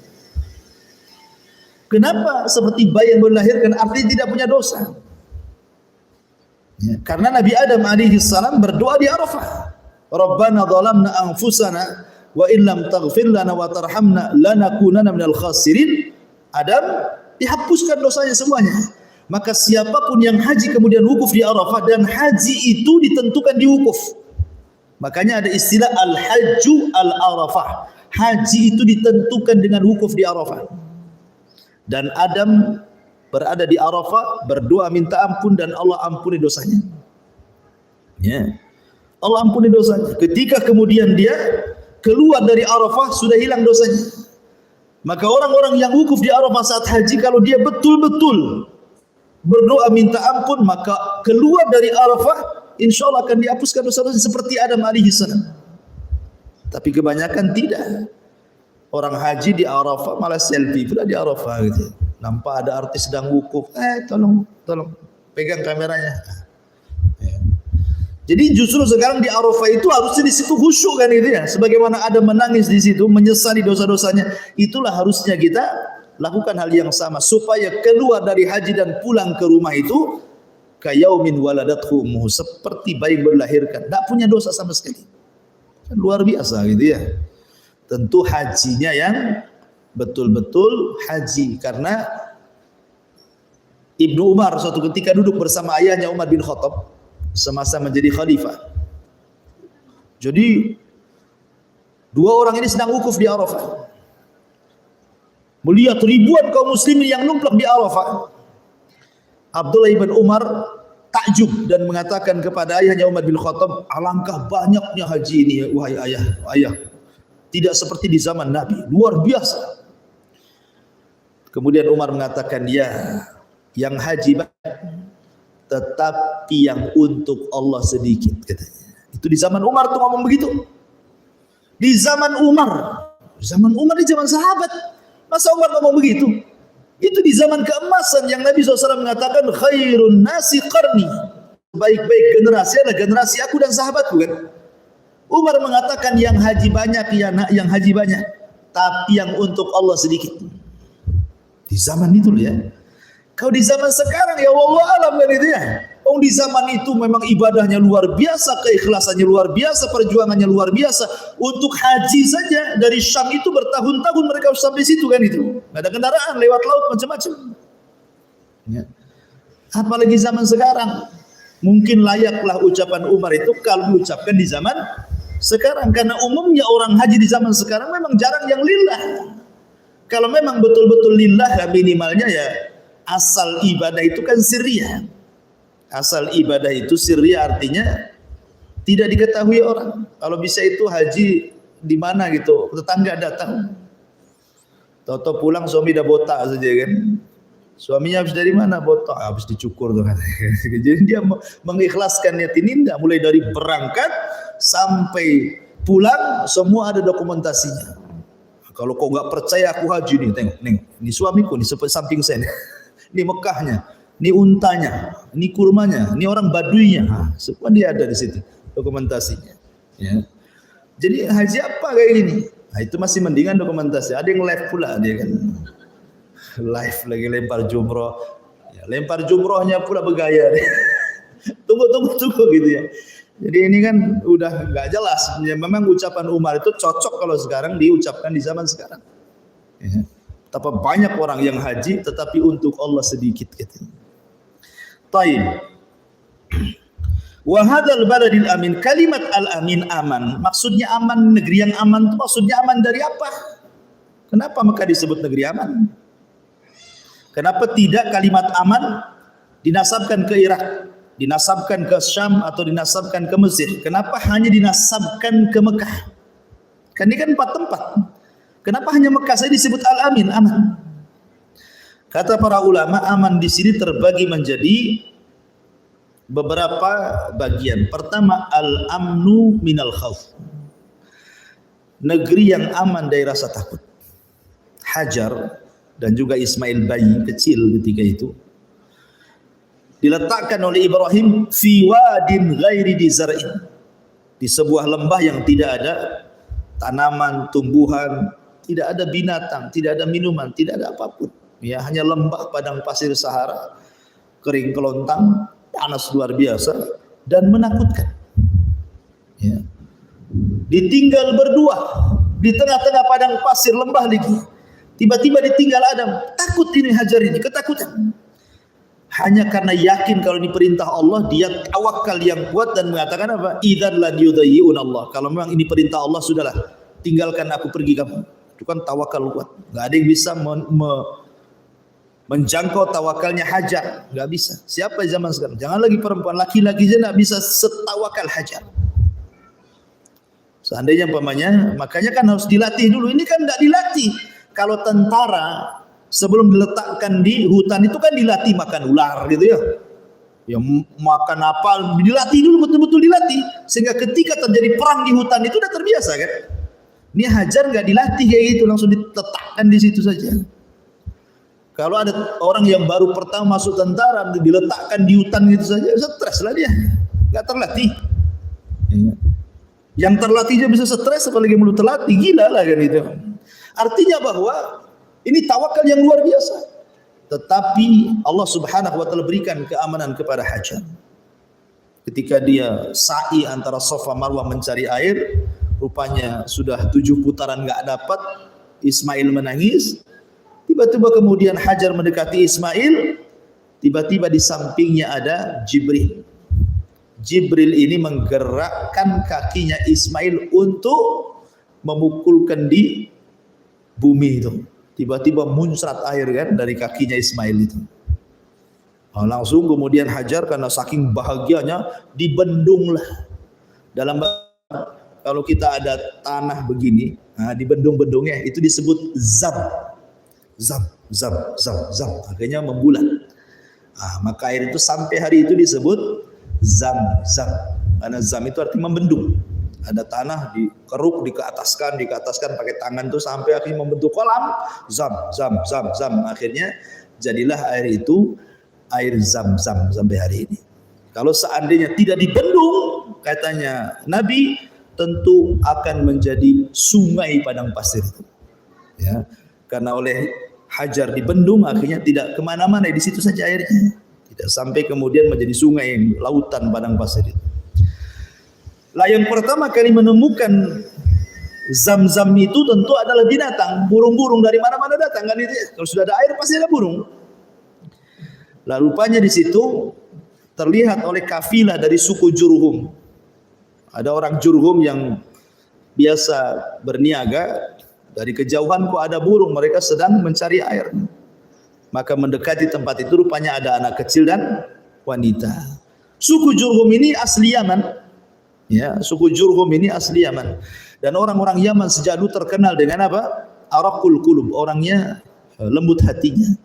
Kenapa seperti bayi yang baru dilahirkan? Artinya tidak punya dosa. Ya, karena Nabi Adam alaihi salam berdoa di Arafah, Rabbana zalamna anfusana wa in lam taghfir lana wa tarhamna lanakunanna minal khasirin. Adam dihapuskan dosanya semuanya. Maka siapapun yang haji kemudian wukuf di Arafah, dan haji itu ditentukan di wukuf. Makanya ada istilah al-hajju al-arafah. Haji itu ditentukan dengan wukuf di Arafah. Dan Adam berada di Arafah, berdoa minta ampun, dan Allah ampuni dosanya. Ya. Allah ampuni dosanya. Ketika kemudian dia keluar dari Arafah, sudah hilang dosanya. Maka orang-orang yang wukuf di Arafah saat haji, kalau dia betul-betul berdoa minta ampun, maka keluar dari Arafah, insya Allah akan dihapuskan dosa-dosa seperti Adam alaihi salam. Tapi kebanyakan tidak. Orang haji di Arafah malah selfie pula di Arafah gitu. Nampak ada artis sedang wukuf, tolong pegang kameranya. Jadi justru sekarang di Arafah itu harusnya di situ khusyuk kan gitu ya. Sebagaimana Adam menangis di situ, menyesali dosa-dosanya, itulah harusnya kita lakukan hal yang sama supaya keluar dari haji dan pulang ke rumah itu kayaumin waladathu ummuhu, seperti bayi berlahirkan, tak punya dosa sama sekali. Luar biasa gitu ya. Tentu hajinya yang betul-betul haji, karena Ibnu Umar suatu ketika duduk bersama ayahnya Umar bin Khattab semasa menjadi khalifah. Jadi dua orang ini sedang wukuf di Arafah. Melihat ribuan kaum muslimin yang numplak di Arafah. Abdullah bin Umar takjub dan mengatakan kepada ayahnya Umar bin Khattab, alangkah banyaknya haji ini wahai ayah. Tidak seperti di zaman Nabi, luar biasa. Kemudian Umar mengatakan, ya, yang haji banyak, tetapi yang untuk Allah sedikit, katanya. Itu di zaman Umar tuh ngomong begitu. Di zaman Umar di zaman sahabat. Masa Umar ngomong begitu? Itu di zaman keemasan yang Nabi SAW mengatakan khairun nasi qarni, baik-baik generasi adalah generasi aku dan sahabatku kan. Umar mengatakan yang haji banyak, yang haji banyak, tapi yang untuk Allah sedikit. Di zaman itu ya. Kalau di zaman sekarang ya wallahu alam kan itu ya. Di zaman itu memang ibadahnya luar biasa, keikhlasannya luar biasa, perjuangannya luar biasa. Untuk haji saja dari Syam itu bertahun-tahun mereka harus sampai situ kan itu. Nggak ada kendaraan, lewat laut macam-macam. Ya. Apalagi zaman sekarang. Mungkin layaklah ucapan Umar itu kalau diucapkan di zaman sekarang, karena umumnya orang haji di zaman sekarang memang jarang yang lillah. Kalau memang betul-betul lillah, minimalnya ya asal ibadah itu kan sirriyah. Asal ibadah itu sirriyah artinya tidak diketahui orang. Kalau bisa itu haji di mana gitu, tetangga datang, tahu-tahu pulang suami dah botak saja kan. Suaminya habis dari mana? Botak, habis dicukur tuh kan. Jadi dia mengikhlaskan niat ini enggak, mulai dari berangkat sampai pulang semua ada dokumentasinya. Kalau kau enggak percaya aku haji nih, tengok, ini suamiku nih samping saya nih. Ini Mekahnya, ini untanya, ini kurmanya, ini orang Baduinya, semua dia ada di situ dokumentasinya. Ya. Jadi haji apa kayak gini? Nah, itu masih mendingan dokumentasi. Ada yang live pula dia kan, live lagi lempar jumroh, ya, lempar jumrohnya pula bergaya. Tunggu gitu ya. Jadi ini kan udah nggak jelas. Ya, memang ucapan Umar itu cocok kalau sekarang diucapkan di zaman sekarang. Ya. Betapa banyak orang yang haji tetapi untuk Allah sedikit gitu. Taib. Wa hadzal baladil amin, kalimat al-amin aman. Maksudnya aman, negeri yang aman itu maksudnya aman dari apa? Kenapa Mekah disebut negeri aman? Kenapa tidak kalimat aman dinasabkan ke Irak, dinasabkan ke Syam atau dinasabkan ke Mesir? Kenapa hanya dinasabkan ke Mekah? Kan ini kan 4 tempat. Kenapa hanya Mekah saja disebut al-amin, aman? Kata para ulama, aman di sini terbagi menjadi beberapa bagian. Pertama, al-amnu minal khauf. Negeri yang aman dari rasa takut. Hajar dan juga Ismail bayi kecil ketika itu diletakkan oleh Ibrahim fi wadin ghairi dizar'in, di sebuah lembah yang tidak ada tanaman, tumbuhan, tidak ada binatang, tidak ada minuman, tidak ada apapun. Ya, hanya lembah padang pasir Sahara, kering kelontang, panas luar biasa dan menakutkan. Ya. Ditinggal berdua di tengah-tengah padang pasir lembah lagi. Tiba-tiba ditinggal Adam. Takut ini Hajar ini, ketakutan. Hanya karena yakin kalau ini perintah Allah, dia tawakal yang kuat dan mengatakan apa? Idzan lan yudayyi'un Allah. Kalau memang ini perintah Allah, sudahlah, tinggalkan aku pergi kamu. Itu kan tawakal kuat. Enggak ada yang bisa menjangkau tawakalnya Hajar, enggak bisa. Siapa zaman sekarang? Jangan lagi perempuan, laki-laki aja enggak bisa setawakal Hajar. Seandainya umpamanya, makanya kan harus dilatih dulu. Ini kan enggak dilatih. Kalau tentara sebelum diletakkan di hutan itu kan dilatih makan ular gitu ya. Ya makan apa, dilatih dulu, betul-betul dilatih. Sehingga ketika terjadi perang di hutan itu udah terbiasa kan. Ini Hajar nggak dilatih kayak gitu, langsung diletakkan di situ saja. Kalau ada orang yang baru pertama masuk tentara diletakkan di hutan gitu saja, stres lah dia, nggak terlatih. Yang terlatih aja bisa stres, apalagi belum terlatih, gila lah kan itu. Artinya bahwa ini tawakal yang luar biasa. Tetapi Allah Subhanahu wa taala berikan keamanan kepada Hajar. Ketika dia sa'i antara Safa Marwah mencari air, rupanya sudah 7 putaran enggak dapat, Ismail menangis. Tiba-tiba kemudian Hajar mendekati Ismail, tiba-tiba di sampingnya ada Jibril. Jibril ini menggerakkan kakinya Ismail untuk memukulkan di bumi itu. Tiba-tiba muncrat air kan dari kakinya Ismail itu. Nah, langsung kemudian Hajar karena saking bahagianya dibendunglah. Dalam kalau kita ada tanah begini, nah, di bendung-bendungnya itu disebut zam. Zam. Akhirnya membulat. Nah, maka air itu sampai hari itu disebut zam. Karena zam itu artinya membendung. Ada tanah dikeruk, dikeataskan pakai tangan tuh sampai akhirnya membentuk kolam. Zam. Akhirnya jadilah air itu air zam-zam sampai hari ini. Kalau seandainya tidak dibendung, katanya Nabi, tentu akan menjadi sungai padang pasir itu. Ya, karena oleh Hajar dibendung, akhirnya tidak kemana-mana, di situ saja airnya. Tidak sampai kemudian menjadi sungai, lautan padang pasir itu. Lah yang pertama kali menemukan zam-zam itu tentu adalah binatang, burung-burung dari mana-mana datang kan itu. Kalau sudah ada air pasti ada burung. Lah rupanya di situ terlihat oleh kafilah dari suku Jurhum. Ada orang Jurhum yang biasa berniaga, dari kejauhan kok ada burung, mereka sedang mencari air. Maka mendekati tempat itu rupanya ada anak kecil dan wanita. Suku Jurhum ini asli Yaman. Ya, suku Jurhum ini asli Yaman. Dan orang-orang Yaman sejak dulu terkenal dengan apa? Araqul qulub, orangnya lembut hatinya.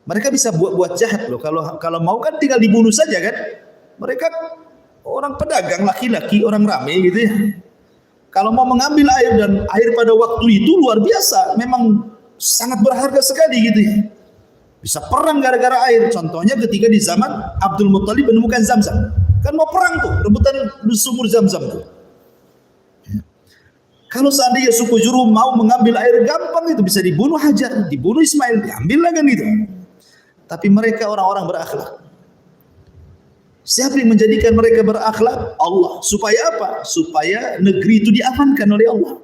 Mereka bisa buat jahat loh. Kalau mau kan tinggal dibunuh saja kan. Mereka orang pedagang laki-laki, orang ramai gitu ya. Kalau mau mengambil air, dan air pada waktu itu luar biasa, memang sangat berharga sekali gitu ya. Bisa perang gara-gara air. Contohnya ketika di zaman Abdul Muttalib menemukan Zam-Zam. Kan mau perang tuh, rebutan sumur Zam-Zam tuh. Ya. Kalau seandainya suku Jurhum mau mengambil air, gampang itu, bisa dibunuh Hajar, dibunuh Ismail, diambil lah kan gitu. Tapi mereka orang-orang berakhlak. Siapa yang menjadikan mereka berakhlak? Allah. Supaya apa? Supaya negeri itu diamankan oleh Allah.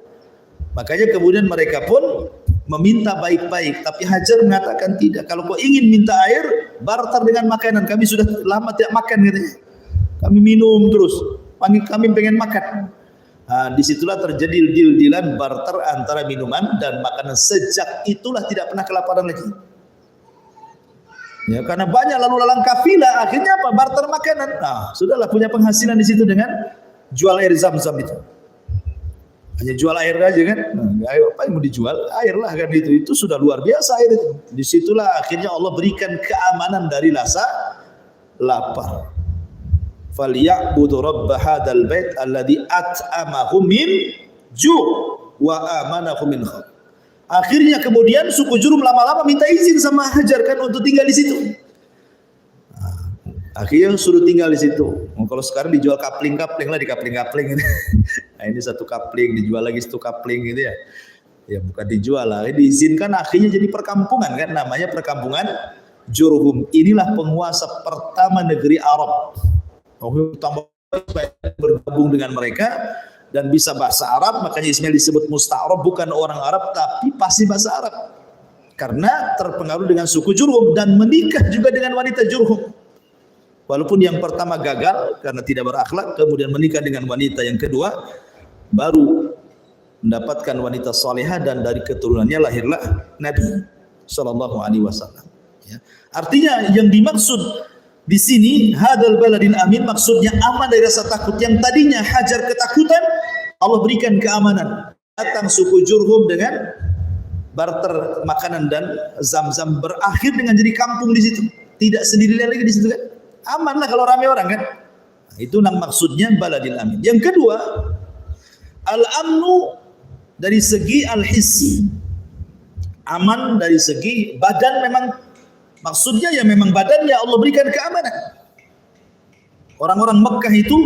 Makanya kemudian mereka pun meminta baik-baik. Tapi Hajar mengatakan tidak. Kalau kau ingin minta air, barter dengan makanan. Kami sudah lama tidak makan katanya. Kami minum terus. Kami pengen makan. Nah, disitulah terjadi deal-dealan barter antara minuman dan makanan. Sejak itulah tidak pernah kelaparan lagi. Ya, karena banyak lalu lalang kafilah, akhirnya apa? Barter makanan. Nah, sudahlah punya penghasilan di situ dengan jual air Zam-Zam itu. Hanya jual air aja kan? Nah, apa yang mau dijual? Air lah kan itu. Itu sudah luar biasa air itu. Disitulah akhirnya Allah berikan keamanan dari rasa lapar. Falyabudu rabb hadzal bait alladzi at'amahum min ju' wa amanahum min khauf. Akhirnya kemudian suku Jurhum lama-lama minta izin sama Hajar kan untuk tinggal di situ. Nah, akhirnya suruh tinggal di situ. Kalau sekarang dijual kapling-kapling lah, di kapling-kapling. Nah, ini satu kapling dijual lagi satu kapling gitu ya. Ya bukan dijual lah, diizinkan, akhirnya jadi perkampungan kan, namanya perkampungan Jurhum. Inilah penguasa pertama negeri Arab. Tambah bergabung dengan mereka, dan bisa bahasa Arab, makanya Ismail disebut musta'rab, bukan orang Arab tapi pasti bahasa Arab. Karena terpengaruh dengan suku Jurhum dan menikah juga dengan wanita Jurhum. Walaupun yang pertama gagal karena tidak berakhlak, kemudian menikah dengan wanita yang kedua, baru mendapatkan wanita salihah dan dari keturunannya lahirlah Nabi sallallahu alaihi wasallam. Ya. Artinya yang dimaksud di sini hadal baladil amin, maksudnya aman dari rasa takut. Yang tadinya hajar ketakutan, Allah berikan keamanan. Datang suku Jurhum dengan barter makanan dan Zam-Zam, berakhir dengan jadi kampung di situ. Tidak sendirian lagi di situ kan? Aman lah kalau ramai orang kan? Nah, itu maksudnya baladil amin. Yang kedua, al-amnu dari segi al-hissi. Aman dari segi badan, memang maksudnya ya memang badannya Allah berikan keamanan. Orang-orang Mekah itu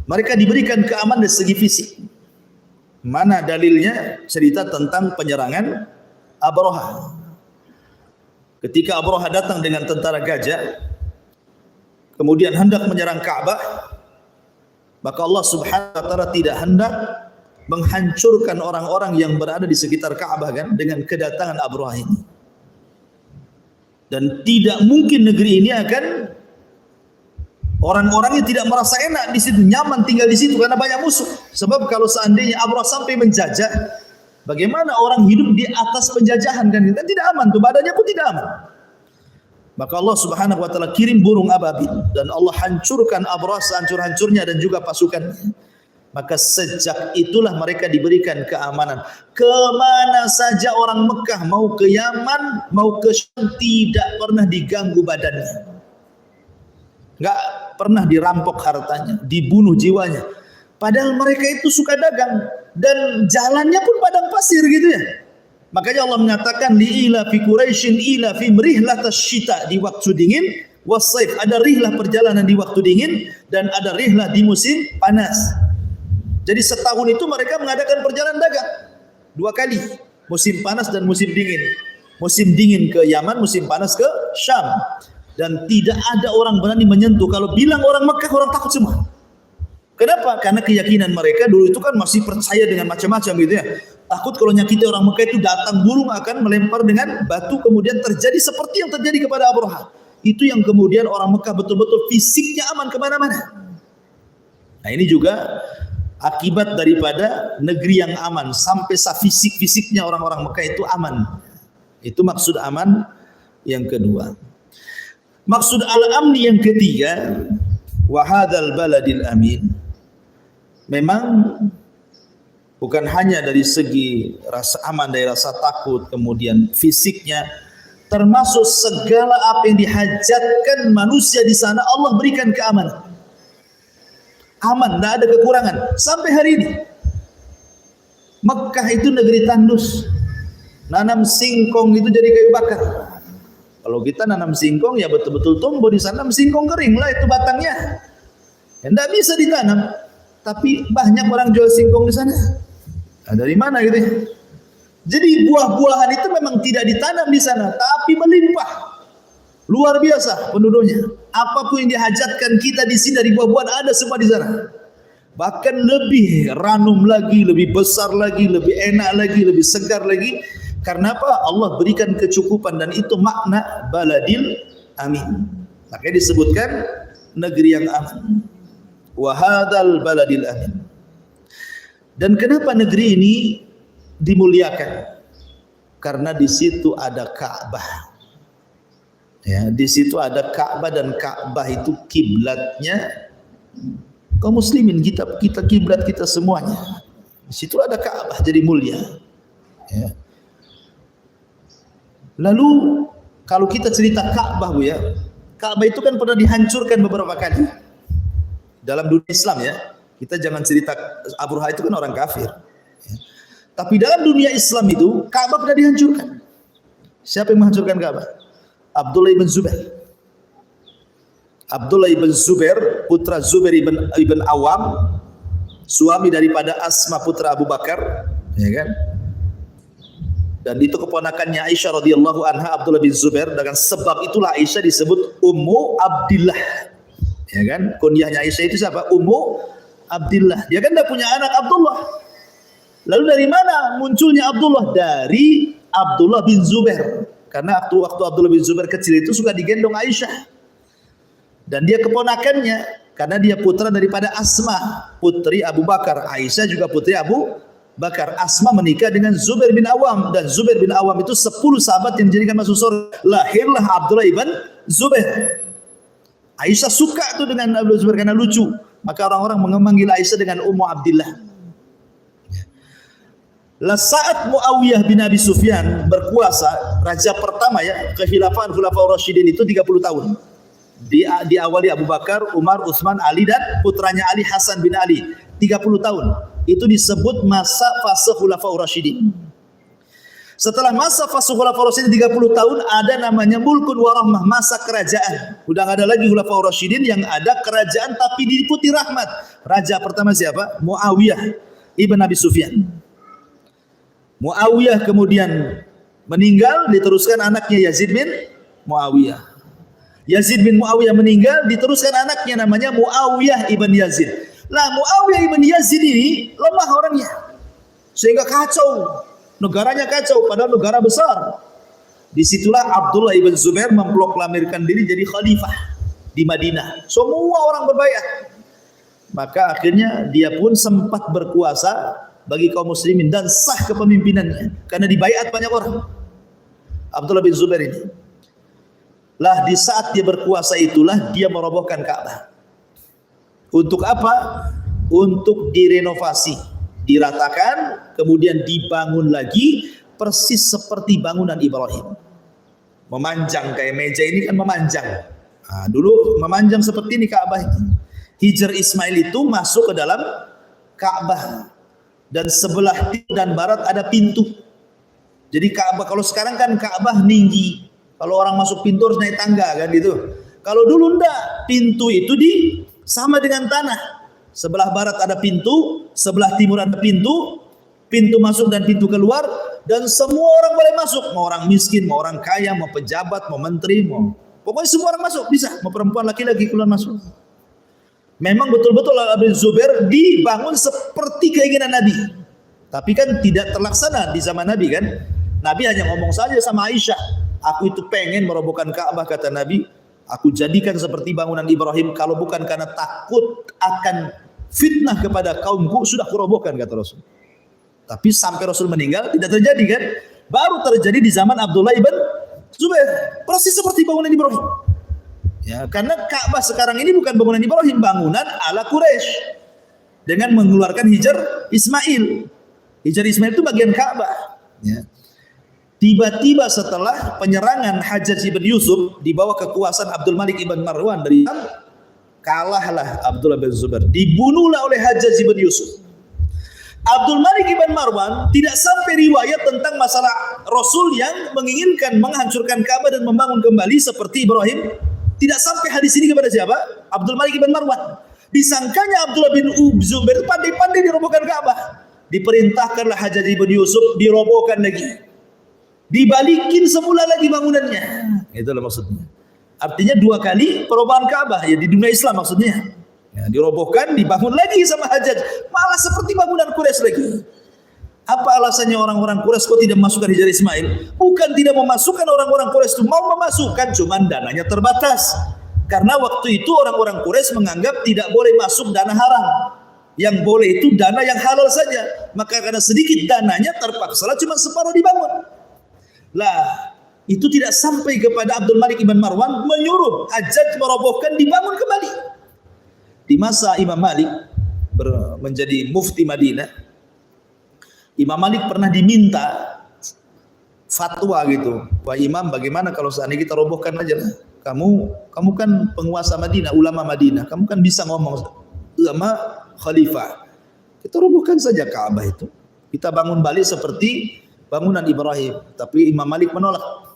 mereka diberikan keamanan dari segi fisik. Mana dalilnya? Cerita tentang penyerangan Abraha. Ketika Abraha datang dengan tentara gajah, kemudian hendak menyerang Ka'bah, maka Allah Subhanahu wa taala tidak hendak menghancurkan orang-orang yang berada di sekitar Ka'bah kan dengan kedatangan Abraha ini. Dan tidak mungkin negeri ini akan orang-orangnya tidak merasa enak di situ, nyaman tinggal di situ karena banyak musuh. Sebab kalau seandainya Abraha sampai menjajah, bagaimana orang hidup di atas penjajahan kan? Kita tidak aman tuh, badannya pun tidak aman. Maka Allah Subhanahu wa taala kirim burung ababil dan Allah hancurkan Abraha sehancur-hancurnya dan juga pasukannya. Maka sejak itulah mereka diberikan keamanan. Kemana saja orang Mekah, mau ke Yaman, mau ke Syam, tidak pernah diganggu badannya. Enggak pernah dirampok hartanya, dibunuh jiwanya. Padahal mereka itu suka dagang dan jalannya pun padang pasir gitu ya. Makanya Allah mengatakan li'ila fi Quraisyin ila fi rihlatas syita, di waktu dingin, wasaif, ada rihlah perjalanan di waktu dingin dan ada rihlah di musim panas. Jadi setahun itu mereka mengadakan perjalanan dagang 2 kali, musim panas dan musim dingin. Musim dingin ke Yaman, musim panas ke Syam. Dan tidak ada orang berani menyentuh. Kalau bilang orang Mekah, orang takut semua. Kenapa? Karena keyakinan mereka dulu itu kan masih percaya dengan macam-macam gitu ya. Takut kalau nyakiti orang Mekah itu datang burung akan melempar dengan batu, kemudian terjadi seperti yang terjadi kepada Abraha. Itu yang kemudian orang Mekah betul-betul fisiknya aman kemana-mana. Nah ini juga akibat daripada negeri yang aman, sampai fisik-fisiknya orang-orang Mekah itu aman. Itu maksud aman yang kedua. Maksud al-amni yang ketiga, wa hadzal baladil amin. Memang bukan hanya dari segi rasa aman, dari rasa takut, kemudian fisiknya, termasuk segala apa yang dihajatkan manusia di sana Allah berikan keamanan. Aman, tidak ada kekurangan sampai hari ini. Mekah itu negeri tandus, nanam singkong itu jadi kayu bakar. Kalau kita nanam singkong ya betul-betul tumbuh di sana, singkong kering lah itu batangnya, ya, tidak bisa ditanam. Tapi banyak orang jual singkong di sana. Nah, dari mana gitu? Jadi buah-buahan itu memang tidak ditanam di sana, tapi melimpah. Luar biasa penduduknya. Apapun yang dihajatkan kita di sini dari buah-buahan ada semua di sana. Bahkan lebih ranum lagi, lebih besar lagi, lebih enak lagi, lebih segar lagi. Karena apa? Allah berikan kecukupan dan itu makna baladil amin. Makanya disebutkan negeri yang aman. Wa hadzal baladil amin. Dan kenapa negeri ini dimuliakan? Karena di situ ada Ka'bah. Ya, di situ ada Ka'bah dan Ka'bah itu kiblatnya kaum muslimin, kita kiblat kita semuanya. Di situ ada Ka'bah jadi mulia. Ya. Lalu kalau kita cerita Ka'bah Bu ya, Ka'bah itu kan pernah dihancurkan beberapa kali dalam dunia Islam ya. Kita jangan cerita Abraha itu kan orang kafir. Ya. Tapi dalam dunia Islam itu Ka'bah pernah dihancurkan. Siapa yang menghancurkan Ka'bah? Abdullah ibn Zubair. Abdullah ibn Zubair, putra Zubair ibn Awam, suami daripada Asma putra Abu Bakar, ya kan? Dan itu keponakannya Aisyah radhiyallahu anha, Abdullah bin Zubair. Dengan sebab itulah Aisyah disebut Ummu Abdillah, ya kan? Kunyahnya Aisyah itu siapa? Ummu Abdillah. Dia kan tidak punya anak Abdullah. Lalu dari mana munculnya Abdullah? Dari Abdullah bin Zubair. Karena waktu Abdullah bin Zubair kecil itu suka digendong Aisyah. Dan dia keponakannya. Karena dia putra daripada Asma, putri Abu Bakar. Aisyah juga putri Abu Bakar. Asma menikah dengan Zubair bin Awam. Dan Zubair bin Awam itu 10 sahabat yang dijadikan masuk surga. Lahirlah Abdullah ibn Zubair. Aisyah suka tuh dengan Abdullah Zubair karena lucu. Maka orang-orang memanggil Aisyah dengan Ummu Abdillah. Lah saat Muawiyah bin Abi Sufyan berkuasa, raja pertama ya, kekhilafan Khulafaur Rasyidin itu 30 tahun. Diawali Abu Bakar, Umar, Utsman, Ali dan putranya Ali Hasan bin Ali. 30 tahun. Itu disebut masa fase Khulafaur Rasyidin. Setelah masa fase Khulafaur Rasyidin 30 tahun ada namanya Mulkun Warahmah, masa kerajaan. Udah enggak ada lagi Khulafaur Rasyidin, yang ada kerajaan tapi diliputi rahmat. Raja pertama siapa? Muawiyah ibn Abi Sufyan. Muawiyah kemudian meninggal, diteruskan anaknya Yazid bin Muawiyah. Yazid bin Muawiyah meninggal, diteruskan anaknya namanya Muawiyah ibn Yazid. Lah Muawiyah ibn Yazid ini lemah orangnya, sehingga kacau, negaranya kacau, padahal negara besar. Disitulah Abdullah ibn Zubair memproklamirkan diri jadi khalifah di Madinah. Semua orang berbaiat. Maka akhirnya dia pun sempat berkuasa bagi kaum muslimin dan sah kepemimpinannya karena dibaiat banyak orang. Abdullah bin Zubair ini. Lah di saat dia berkuasa itulah dia merobohkan Ka'bah. Untuk apa? Untuk direnovasi, diratakan, kemudian dibangun lagi persis seperti bangunan Ibrahim. Memanjang kayak meja ini kan memanjang. Nah, dulu memanjang seperti ini Ka'bah itu. Hijr Ismail itu masuk ke dalam Ka'bah dan sebelah timur dan barat ada pintu. Jadi Ka'bah, kalau sekarang kan Ka'bah tinggi. Kalau orang masuk pintu harus naik tangga kan gitu. Kalau dulu enggak, pintu itu sama dengan tanah. Sebelah barat ada pintu, sebelah timur ada pintu, pintu masuk dan pintu keluar, dan semua orang boleh masuk. Mau orang miskin, mau orang kaya, mau pejabat, mau menteri, pokoknya semua orang masuk, bisa. Mau perempuan, laki-laki keluar masuk. Memang betul-betul Abdul Zubair dibangun seperti keinginan Nabi. Tapi kan tidak terlaksana di zaman Nabi kan. Nabi hanya ngomong saja sama Aisyah. Aku itu pengen merobohkan Ka'bah, kata Nabi. Aku jadikan seperti bangunan Ibrahim. Kalau bukan karena takut akan fitnah kepada kaumku, sudah kurobohkan, kata Rasul. Tapi sampai Rasul meninggal tidak terjadi kan. Baru terjadi di zaman Abdullah ibn Zubair. Persis seperti bangunan Ibrahim. Ya, karena Ka'bah sekarang ini bukan bangunan Ibrahim, bangunan ala Quraisy. Dengan mengeluarkan Hijr Ismail. Hijr Ismail itu bagian Ka'bah. Ya. Tiba-tiba setelah penyerangan Hajjaj ibn Yusuf di bawah kekuasaan Abdul Malik ibn Marwan dari Syam, kalahlah Abdullah bin Zubair, dibunuhlah oleh Hajjaj ibn Yusuf. Abdul Malik ibn Marwan tidak sampai riwayat tentang masalah Rasul yang menginginkan menghancurkan Ka'bah dan membangun kembali seperti Ibrahim. Tidak sampai hadis ini kepada siapa? Abdul Malik ibn Marwan. Disangkanya Abdullah bin Zubair pandai-pandai dirobohkan Ka'bah. Diperintahkanlah Hajjaj ibn Yusuf dirobohkan lagi. Dibalikin semula lagi bangunannya. Itulah maksudnya. Artinya 2 kali perubahan Ka'bah ya di dunia Islam maksudnya. Ya, dirobohkan, dibangun lagi sama Hajjaj. Malah seperti bangunan Quraisy lagi. Apa alasannya orang-orang Quraisy kok tidak memasukkan Hijr Ismail? Bukan tidak memasukkan, orang-orang Quraisy itu mau memasukkan, cuman dananya terbatas. Karena waktu itu orang-orang Quraisy menganggap tidak boleh masuk dana haram. Yang boleh itu dana yang halal saja. Maka karena sedikit dananya terpaksalah cuma separuh dibangun. Lah, itu tidak sampai kepada Abdul Malik ibn Marwan menyuruh Hajjaj merobohkan, dibangun kembali. Di masa Imam Malik menjadi mufti Madinah, Imam Malik pernah diminta fatwa gitu. Wah Imam, bagaimana kalau seandainya kita robohkan aja? Kamu kan penguasa Madinah, ulama Madinah, kamu kan bisa ngomong ulama khalifah. Kita robohkan saja Ka'bah itu. Kita bangun balik seperti bangunan Ibrahim. Tapi Imam Malik menolak.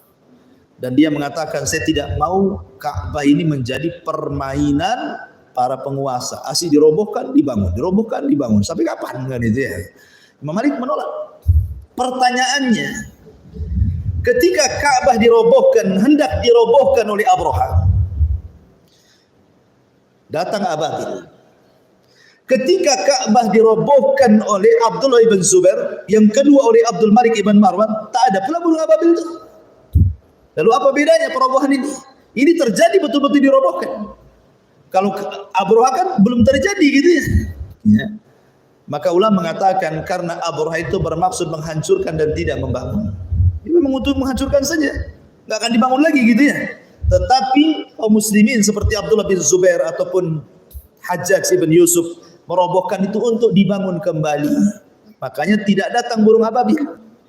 Dan dia mengatakan, saya tidak mau Ka'bah ini menjadi permainan para penguasa. Asli dirobohkan, dibangun, dirobohkan, dibangun. Sampai kapan kan itu ya? Imam Malik menolak. Pertanyaannya, ketika Ka'bah dirobohkan, hendak dirobohkan oleh Abraha, datang Ababil. Ketika Ka'bah dirobohkan oleh Abdullah ibn Zubair, yang kedua oleh Abdul Malik ibn Marwan, tak ada pula burung ababil itu. Lalu apa bedanya perobohan ini? Ini terjadi betul-betul dirobohkan. Kalau Abraha kan belum terjadi gitu ya. Ya. Maka ulama mengatakan karena Abraha itu bermaksud menghancurkan dan tidak membangun. Ini memang untuk menghancurkan saja, nggak akan dibangun lagi gitu ya. Tetapi kaum muslimin seperti Abdullah bin Zubair ataupun Hajjaj ibn Yusuf merobohkan itu untuk dibangun kembali. Makanya tidak datang burung ababil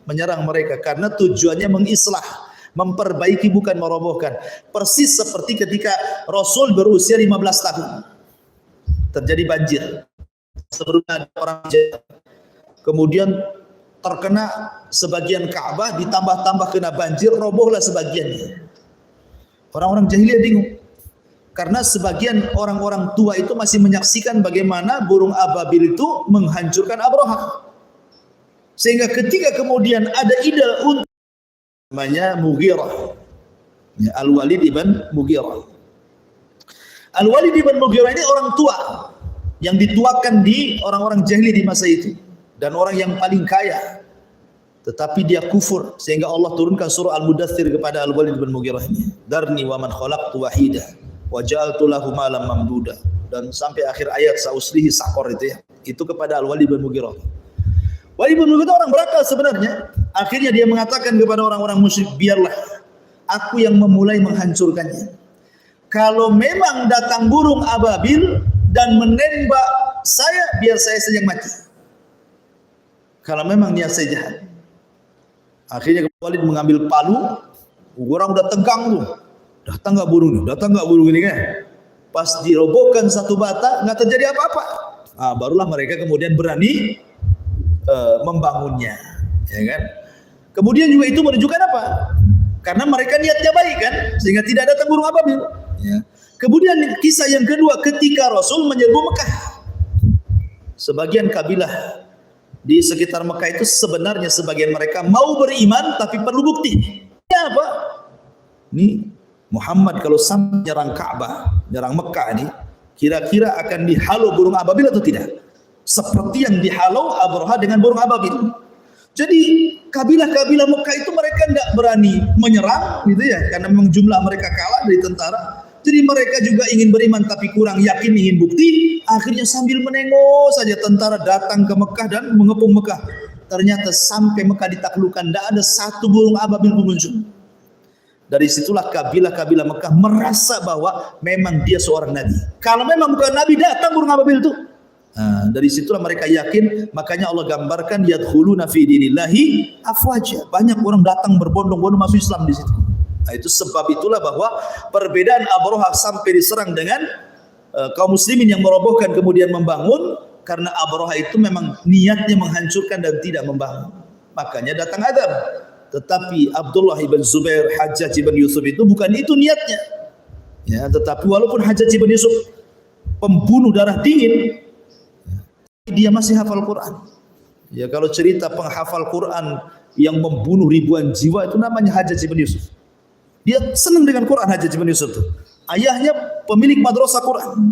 menyerang mereka karena tujuannya mengislah, memperbaiki bukan merobohkan. Persis seperti ketika Rasul berusia 15 tahun. Terjadi banjir. Sebelumnya ada orang jahat. Kemudian terkena sebagian Ka'bah, ditambah-tambah kena banjir, robohlah sebagiannya. Orang-orang jahiliyah bingung. Karena sebagian orang-orang tua itu masih menyaksikan bagaimana burung ababil itu menghancurkan Abraha. Sehingga ketika kemudian ada ide untuk namanya Mughirah, ya, Al-Walid ibn Mughirah. Al-Walid ibn Mughirah ini orang tua yang dituakan di orang-orang jahili di masa itu dan orang yang paling kaya. Tetapi dia kufur sehingga Allah turunkan surah Al-Mudaththir kepada Al-Walid ibn Mughirah ini. Darni wa man khalaqtu wahida wa ja'altu lahu malam mamduda, dan sampai akhir ayat sauslihi saqar itu ya. Itu kepada Al-Walid bin Mughirah. Walid bin Mughirah orang berakal sebenarnya. Akhirnya dia mengatakan kepada orang-orang musyrik, biarlah aku yang memulai menghancurkannya. Kalau memang datang burung ababil dan menembak saya, biar saya saja yang mati. Kalau memang niat saya jahat. Akhirnya Walid mengambil palu, orang udah tegang tuh. Datang nggak burung ini kan? Pas dirobohkan satu bata, nggak terjadi apa-apa. Nah, barulah mereka kemudian berani membangunnya, ya kan? Kemudian juga itu menunjukkan apa? Karena mereka niatnya baik kan, sehingga tidak datang burung ababil. Ya. Kemudian kisah yang kedua, ketika Rasul menyerbu Mekah, sebagian kabilah di sekitar Mekah itu sebenarnya sebagian mereka mau beriman tapi perlu bukti. Ya apa? Ini Muhammad kalau sampai nyerang Ka'bah, nyerang Mekah ini, kira-kira akan dihalau burung ababil atau tidak? Seperti yang dihalau Abraha dengan burung ababil. Jadi kabilah-kabilah Mekah itu mereka tidak berani menyerang, gitu ya, karena memang jumlah mereka kalah dari tentara. Jadi mereka juga ingin beriman tapi kurang yakin, ingin bukti. Akhirnya sambil menengok saja tentara datang ke Mekah dan mengepung Mekah. Ternyata sampai Mekah ditaklukkan, tidak ada satu burung ababil pun muncul. Dari situlah kabilah-kabilah Mekah merasa bahwa memang dia seorang nabi. Kalau memang bukan nabi, datang burung ababil itu. Nah, dari situlah mereka yakin. Makanya Allah gambarkan yadkhuluna fi dinillahi afwaja. Banyak orang datang berbondong-bondong masuk Islam di situ. Nah, itu sebab itulah bahwa perbedaan Abraha sampai diserang dengan kaum muslimin yang merobohkan kemudian membangun, karena Abraha itu memang niatnya menghancurkan dan tidak membangun. Makanya datang azab. Tetapi Abdullah ibn Zubair, Hajjaj ibn Yusuf itu bukan itu niatnya. Ya, tetapi walaupun Hajjaj ibn Yusuf pembunuh darah dingin, dia masih hafal Quran. Ya, kalau cerita penghafal Quran yang membunuh ribuan jiwa itu namanya Hajjaj ibn Yusuf. Dia senang dengan Quran, Hajjaj ibn Yusuf itu. Ayahnya pemilik madrasah Quran.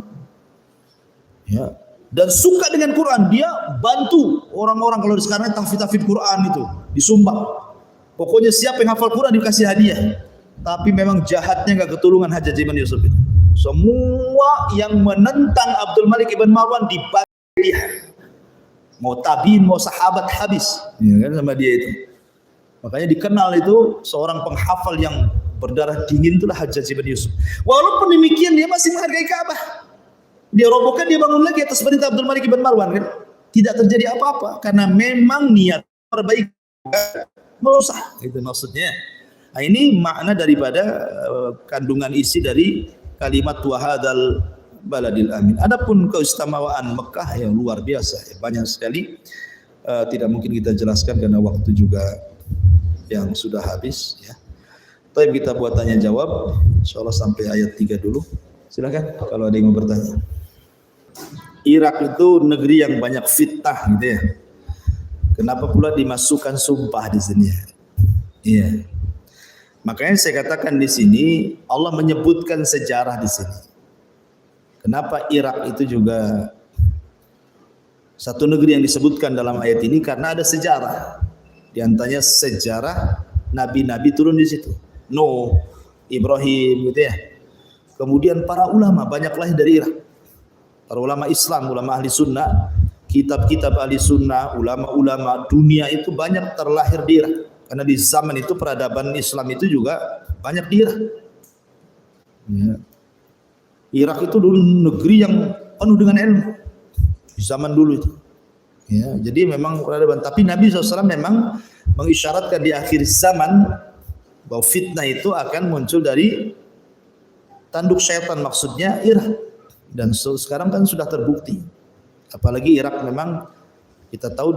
Ya, dan suka dengan Quran. Dia bantu orang-orang kalau sekarang tahfidz Quran itu disumbang. Pokoknya siapa yang hafal Quran dikasih hadiah. Tapi memang jahatnya nggak ketulungan Hajjaj ibn Yusuf itu. Semua yang menentang Abdul Malik ibn Marwan dibagi dia. Mau tabiin, mau sahabat habis, ya kan, sama dia itu. Makanya dikenal itu seorang penghafal yang berdarah dingin, itulah Hajjaj ibn Yusuf. Walaupun demikian dia masih menghargai Ka'bah. Dia robohkan, dia bangun lagi atas perintah Abdul Malik ibn Marwan kan. Tidak terjadi apa-apa karena memang niat perbaiki merusak, itu maksudnya. Nah, ini makna daripada kandungan isi dari kalimat wahadal baladil amin. Adapun keistimewaan Mekah yang luar biasa, banyak sekali, tidak mungkin kita jelaskan karena waktu juga yang sudah habis ya. Tapi kita buat tanya jawab, insyaallah sampai ayat 3 dulu. Silakan kalau ada yang mau bertanya. Irak itu negeri yang banyak fitnah gitu ya. Kenapa pula dimasukkan sumpah di sini? Iya. Makanya saya katakan di sini Allah menyebutkan sejarah di sini. Kenapa Irak itu juga Satu negeri yang disebutkan dalam ayat ini karena ada sejarah. Di antaranya sejarah nabi-nabi turun di situ. Nuh, Ibrahim gitu ya. Kemudian para ulama banyak lahir dari Irak. Para ulama Islam, ulama ahli sunnah, kitab-kitab ahli sunnah, ulama-ulama dunia itu banyak terlahir di Irak. Karena di zaman itu peradaban Islam itu juga banyak di Irak. Ya. Irak itu dulu negeri yang penuh dengan ilmu di zaman dulu itu. Ya, jadi memang peradaban. Tapi Nabi SAW memang mengisyaratkan di akhir zaman bahwa fitnah itu akan muncul dari tanduk syaitan, maksudnya Irak. Dan sekarang kan sudah terbukti. Apalagi Irak memang kita tahu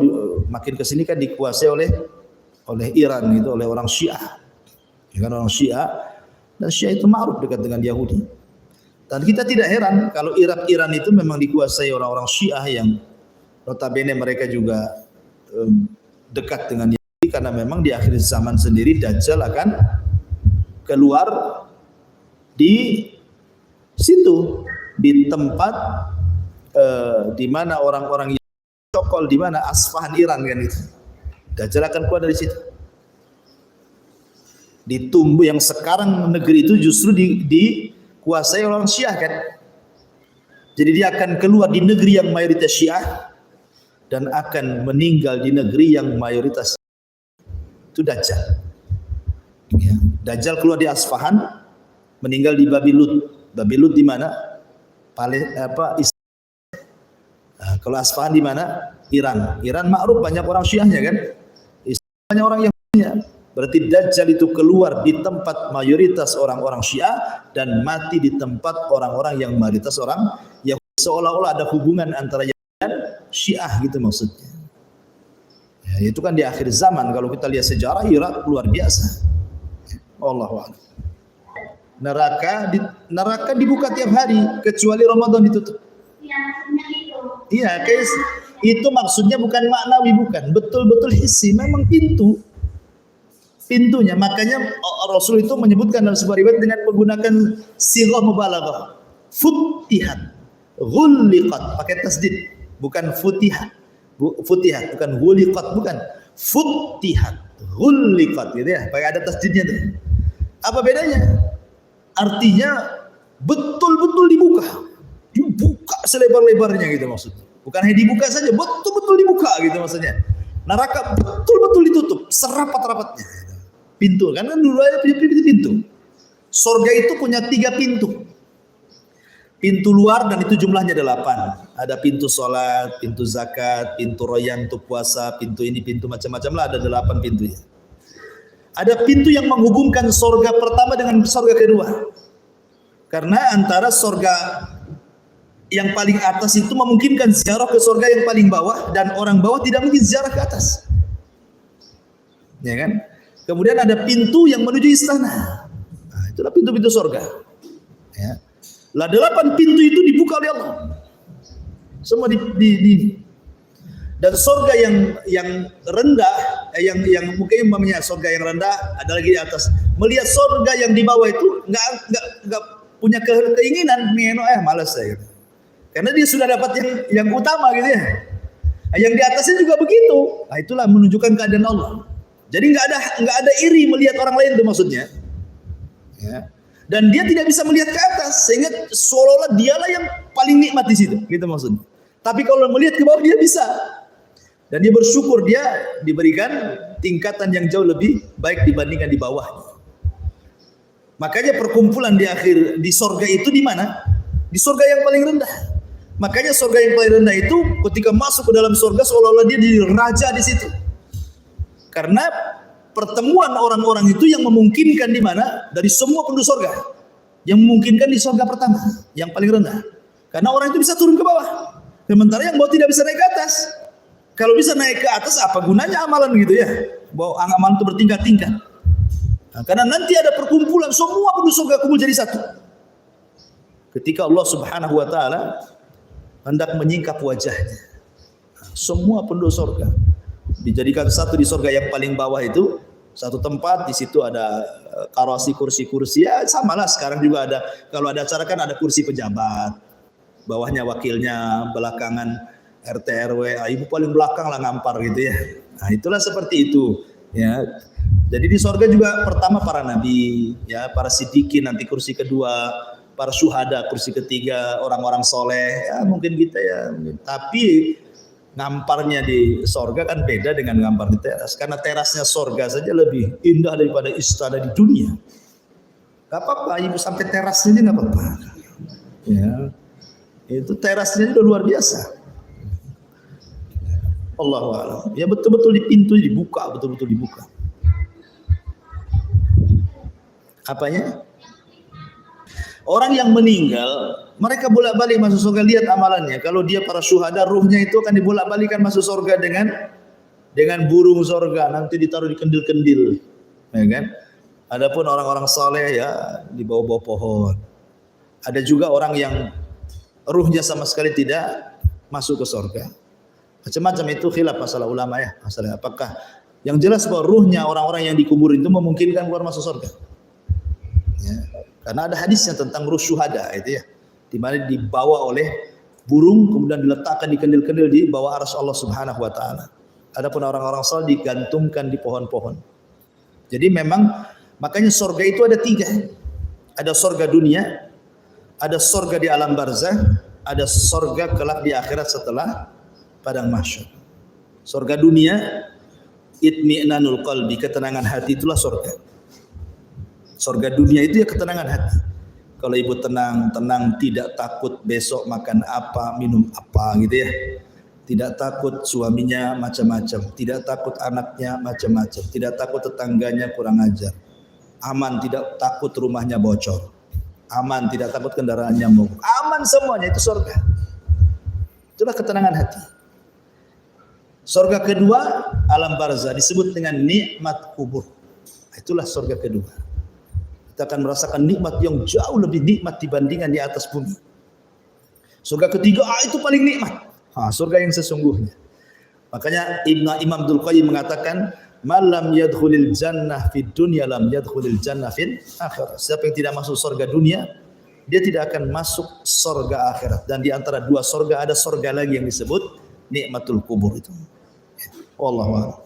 makin kesini kan dikuasai oleh Iran gitu, oleh orang Syiah. Ya kan, orang Syiah, dan Syiah itu ma'ruf dekat dengan Yahudi. Dan kita tidak heran kalau Iran itu memang dikuasai orang-orang Syiah yang notabene mereka juga dekat dengan Yahudi, karena memang di akhir zaman sendiri Dajjal akan keluar di situ, di tempat di mana orang-orang yang cokol, di mana Asfahan Iran kan itu. Dajjal akan keluar dari situ. Ditumbuh yang sekarang negeri itu justru dikuasai orang Syiah kan. Jadi dia akan keluar di negeri yang mayoritas Syiah dan akan meninggal di negeri yang mayoritas itu Dajjal. Ya. Dajjal keluar di Asfahan, meninggal di Babi Lut. Babi Lut di mana? Nah, kalau Asfahan di mana? Iran. Iran ma'ruf banyak orang Syiahnya kan? Banyak orang Yahudinya. Berarti Dajjal itu keluar di tempat mayoritas orang-orang Syiah dan mati di tempat orang-orang yang mayoritas orang Yahudi. Seolah-olah ada hubungan antara Yahudi dan Syiah gitu maksudnya. Ya, itu kan di akhir zaman. Kalau kita lihat sejarah Irak luar biasa. Allahu a'lam. Neraka dibuka tiap hari kecuali Ramadan ditutup. Iya, guys. Itu maksudnya bukan maknawi, bukan. Betul-betul hissi, memang pintunya. Makanya Rasul itu menyebutkan dalam sebuah riwayat dengan menggunakan sighah mubalaghah. Futihat, ghulliqat, pakai tasdid, bukan futihat. Futihat, bukan ghuliqat, bukan. Futihat, ghulliqat gitu ya. Pakai ada tasdidnya tuh. Apa bedanya? Artinya betul-betul dibuka selebar-lebarnya gitu maksudnya. Bukan hanya dibuka saja, betul-betul dibuka gitu maksudnya. Neraka betul-betul ditutup serapat-rapatnya. Pintu, karena dulu aja punya pintu. Surga itu punya 3 pintu. Pintu luar dan itu jumlahnya 8. Ada pintu sholat, pintu zakat, pintu royan untuk puasa, pintu ini, pintu macam-macam lah, ada 8 pintunya. Ada pintu yang menghubungkan surga pertama dengan surga kedua. Karena antara surga yang paling atas itu memungkinkan ziarah ke surga yang paling bawah, dan orang bawah tidak mungkin ziarah ke atas. Ya kan? Kemudian ada pintu yang menuju istana. Nah, itulah pintu-pintu surga. Ya. Lah 8 pintu itu dibuka oleh Allah. Semua dan surga yang rendah, yang mungkin umpamanya surga yang rendah, ada lagi di atas. Melihat surga yang di bawah itu nggak punya keinginan, malas saya gitu. Karena dia sudah dapat yang utama gitu ya. Yang di atasnya juga begitu. Nah, itulah menunjukkan keadaan Allah. Jadi nggak ada iri melihat orang lain itu maksudnya. Ya. Dan dia tidak bisa melihat ke atas sehingga seolah-olah dialah yang paling nikmat di situ, gitu maksudnya. Tapi kalau melihat ke bawah dia bisa. Dan dia bersyukur dia diberikan tingkatan yang jauh lebih baik dibandingkan di bawah. Makanya perkumpulan di surga itu di mana? Di surga yang paling rendah. Makanya surga yang paling rendah itu ketika masuk ke dalam surga seolah-olah dia jadi raja di situ. Karena pertemuan orang-orang itu yang memungkinkan di mana? Dari semua penduduk surga. Yang memungkinkan di surga pertama, yang paling rendah. Karena orang itu bisa turun ke bawah. Sementara yang bawah tidak bisa naik ke atas. Kalau bisa naik ke atas, apa gunanya amalan gitu ya? Bahwa amalan itu bertingkat-tingkat. Nah, karena nanti ada perkumpulan semua penduduk surga kumpul jadi satu. Ketika Allah Subhanahu wa taala hendak menyingkap wajahnya. Nah, semua penduduk surga dijadikan satu di surga yang paling bawah itu, satu tempat, di situ ada karasi, kursi-kursi, ya samalah sekarang juga ada. Kalau ada acara kan ada kursi pejabat, bawahnya wakilnya, belakangan RT RW, ibu paling belakang lah ngampar gitu ya. Nah, itulah seperti itu ya. Jadi di sorga juga pertama para nabi, ya, para siddiqin, nanti kursi kedua, para syuhada kursi ketiga, orang-orang soleh, ya mungkin kita ya. Tapi ngamparnya di sorga kan beda dengan ngampar di teras, karena terasnya sorga saja lebih indah daripada istana di dunia. Gak apa-apa, ibu sampai terasnya aja gak apa-apa. Ya, itu terasnya udah luar biasa. Allahu a'lam. Ya betul-betul di pintu dibuka, betul-betul dibuka. Apanya? Orang yang meninggal, mereka bolak-balik masuk surga. Lihat amalannya. Kalau dia para syuhada, ruhnya itu akan dibolak-balikan masuk surga dengan burung surga. Nanti ditaruh di kendil-kendil, ya kan? Adapun orang-orang saleh ya di bawah-bawah pohon. Ada juga orang yang ruhnya sama sekali tidak masuk ke surga. Macam-macam itu khilaf masalah ulama ya. Masalah apakah yang jelas bahwa ruhnya orang-orang yang dikubur itu memungkinkan keluar masuk surga. Ya, karena ada hadisnya tentang ruh syuhada itu ya, di mana dibawa oleh burung kemudian diletakkan di kendil-kendil di bawah arsy Allah Subhanahu wa taala. Adapun orang-orang saleh digantungkan di pohon-pohon. Jadi memang makanya surga itu ada 3. Ada surga dunia, ada surga di alam barzah, ada surga kelak di akhirat setelah padang mahsyar. Surga dunia itmi'nanul qalbi, ketenangan hati, itulah surga. Surga dunia itu ya ketenangan hati. Kalau ibu tenang, tidak takut besok makan apa, minum apa gitu ya. Tidak takut suaminya macam-macam, tidak takut anaknya macam-macam, tidak takut tetangganya kurang ajar. Aman, tidak takut rumahnya bocor. Aman, tidak takut kendaraannya mogok. Aman semuanya, itu surga. Itulah ketenangan hati. Surga kedua, alam barzah, disebut dengan nikmat kubur. Itulah surga kedua. Kita akan merasakan nikmat yang jauh lebih nikmat dibandingkan di atas bumi. Surga ketiga, itu paling nikmat. Surga yang sesungguhnya. Makanya Imam Abdul Qayyim mengatakan, "Malam yadkhulil jannah fid dunya lam yadkhulil jannah fil akhirah." Siapa yang tidak masuk surga dunia, dia tidak akan masuk surga akhirat. Dan di antara 2 surga ada surga lagi yang disebut nikmatul kubur itu. Wallahu a'lam.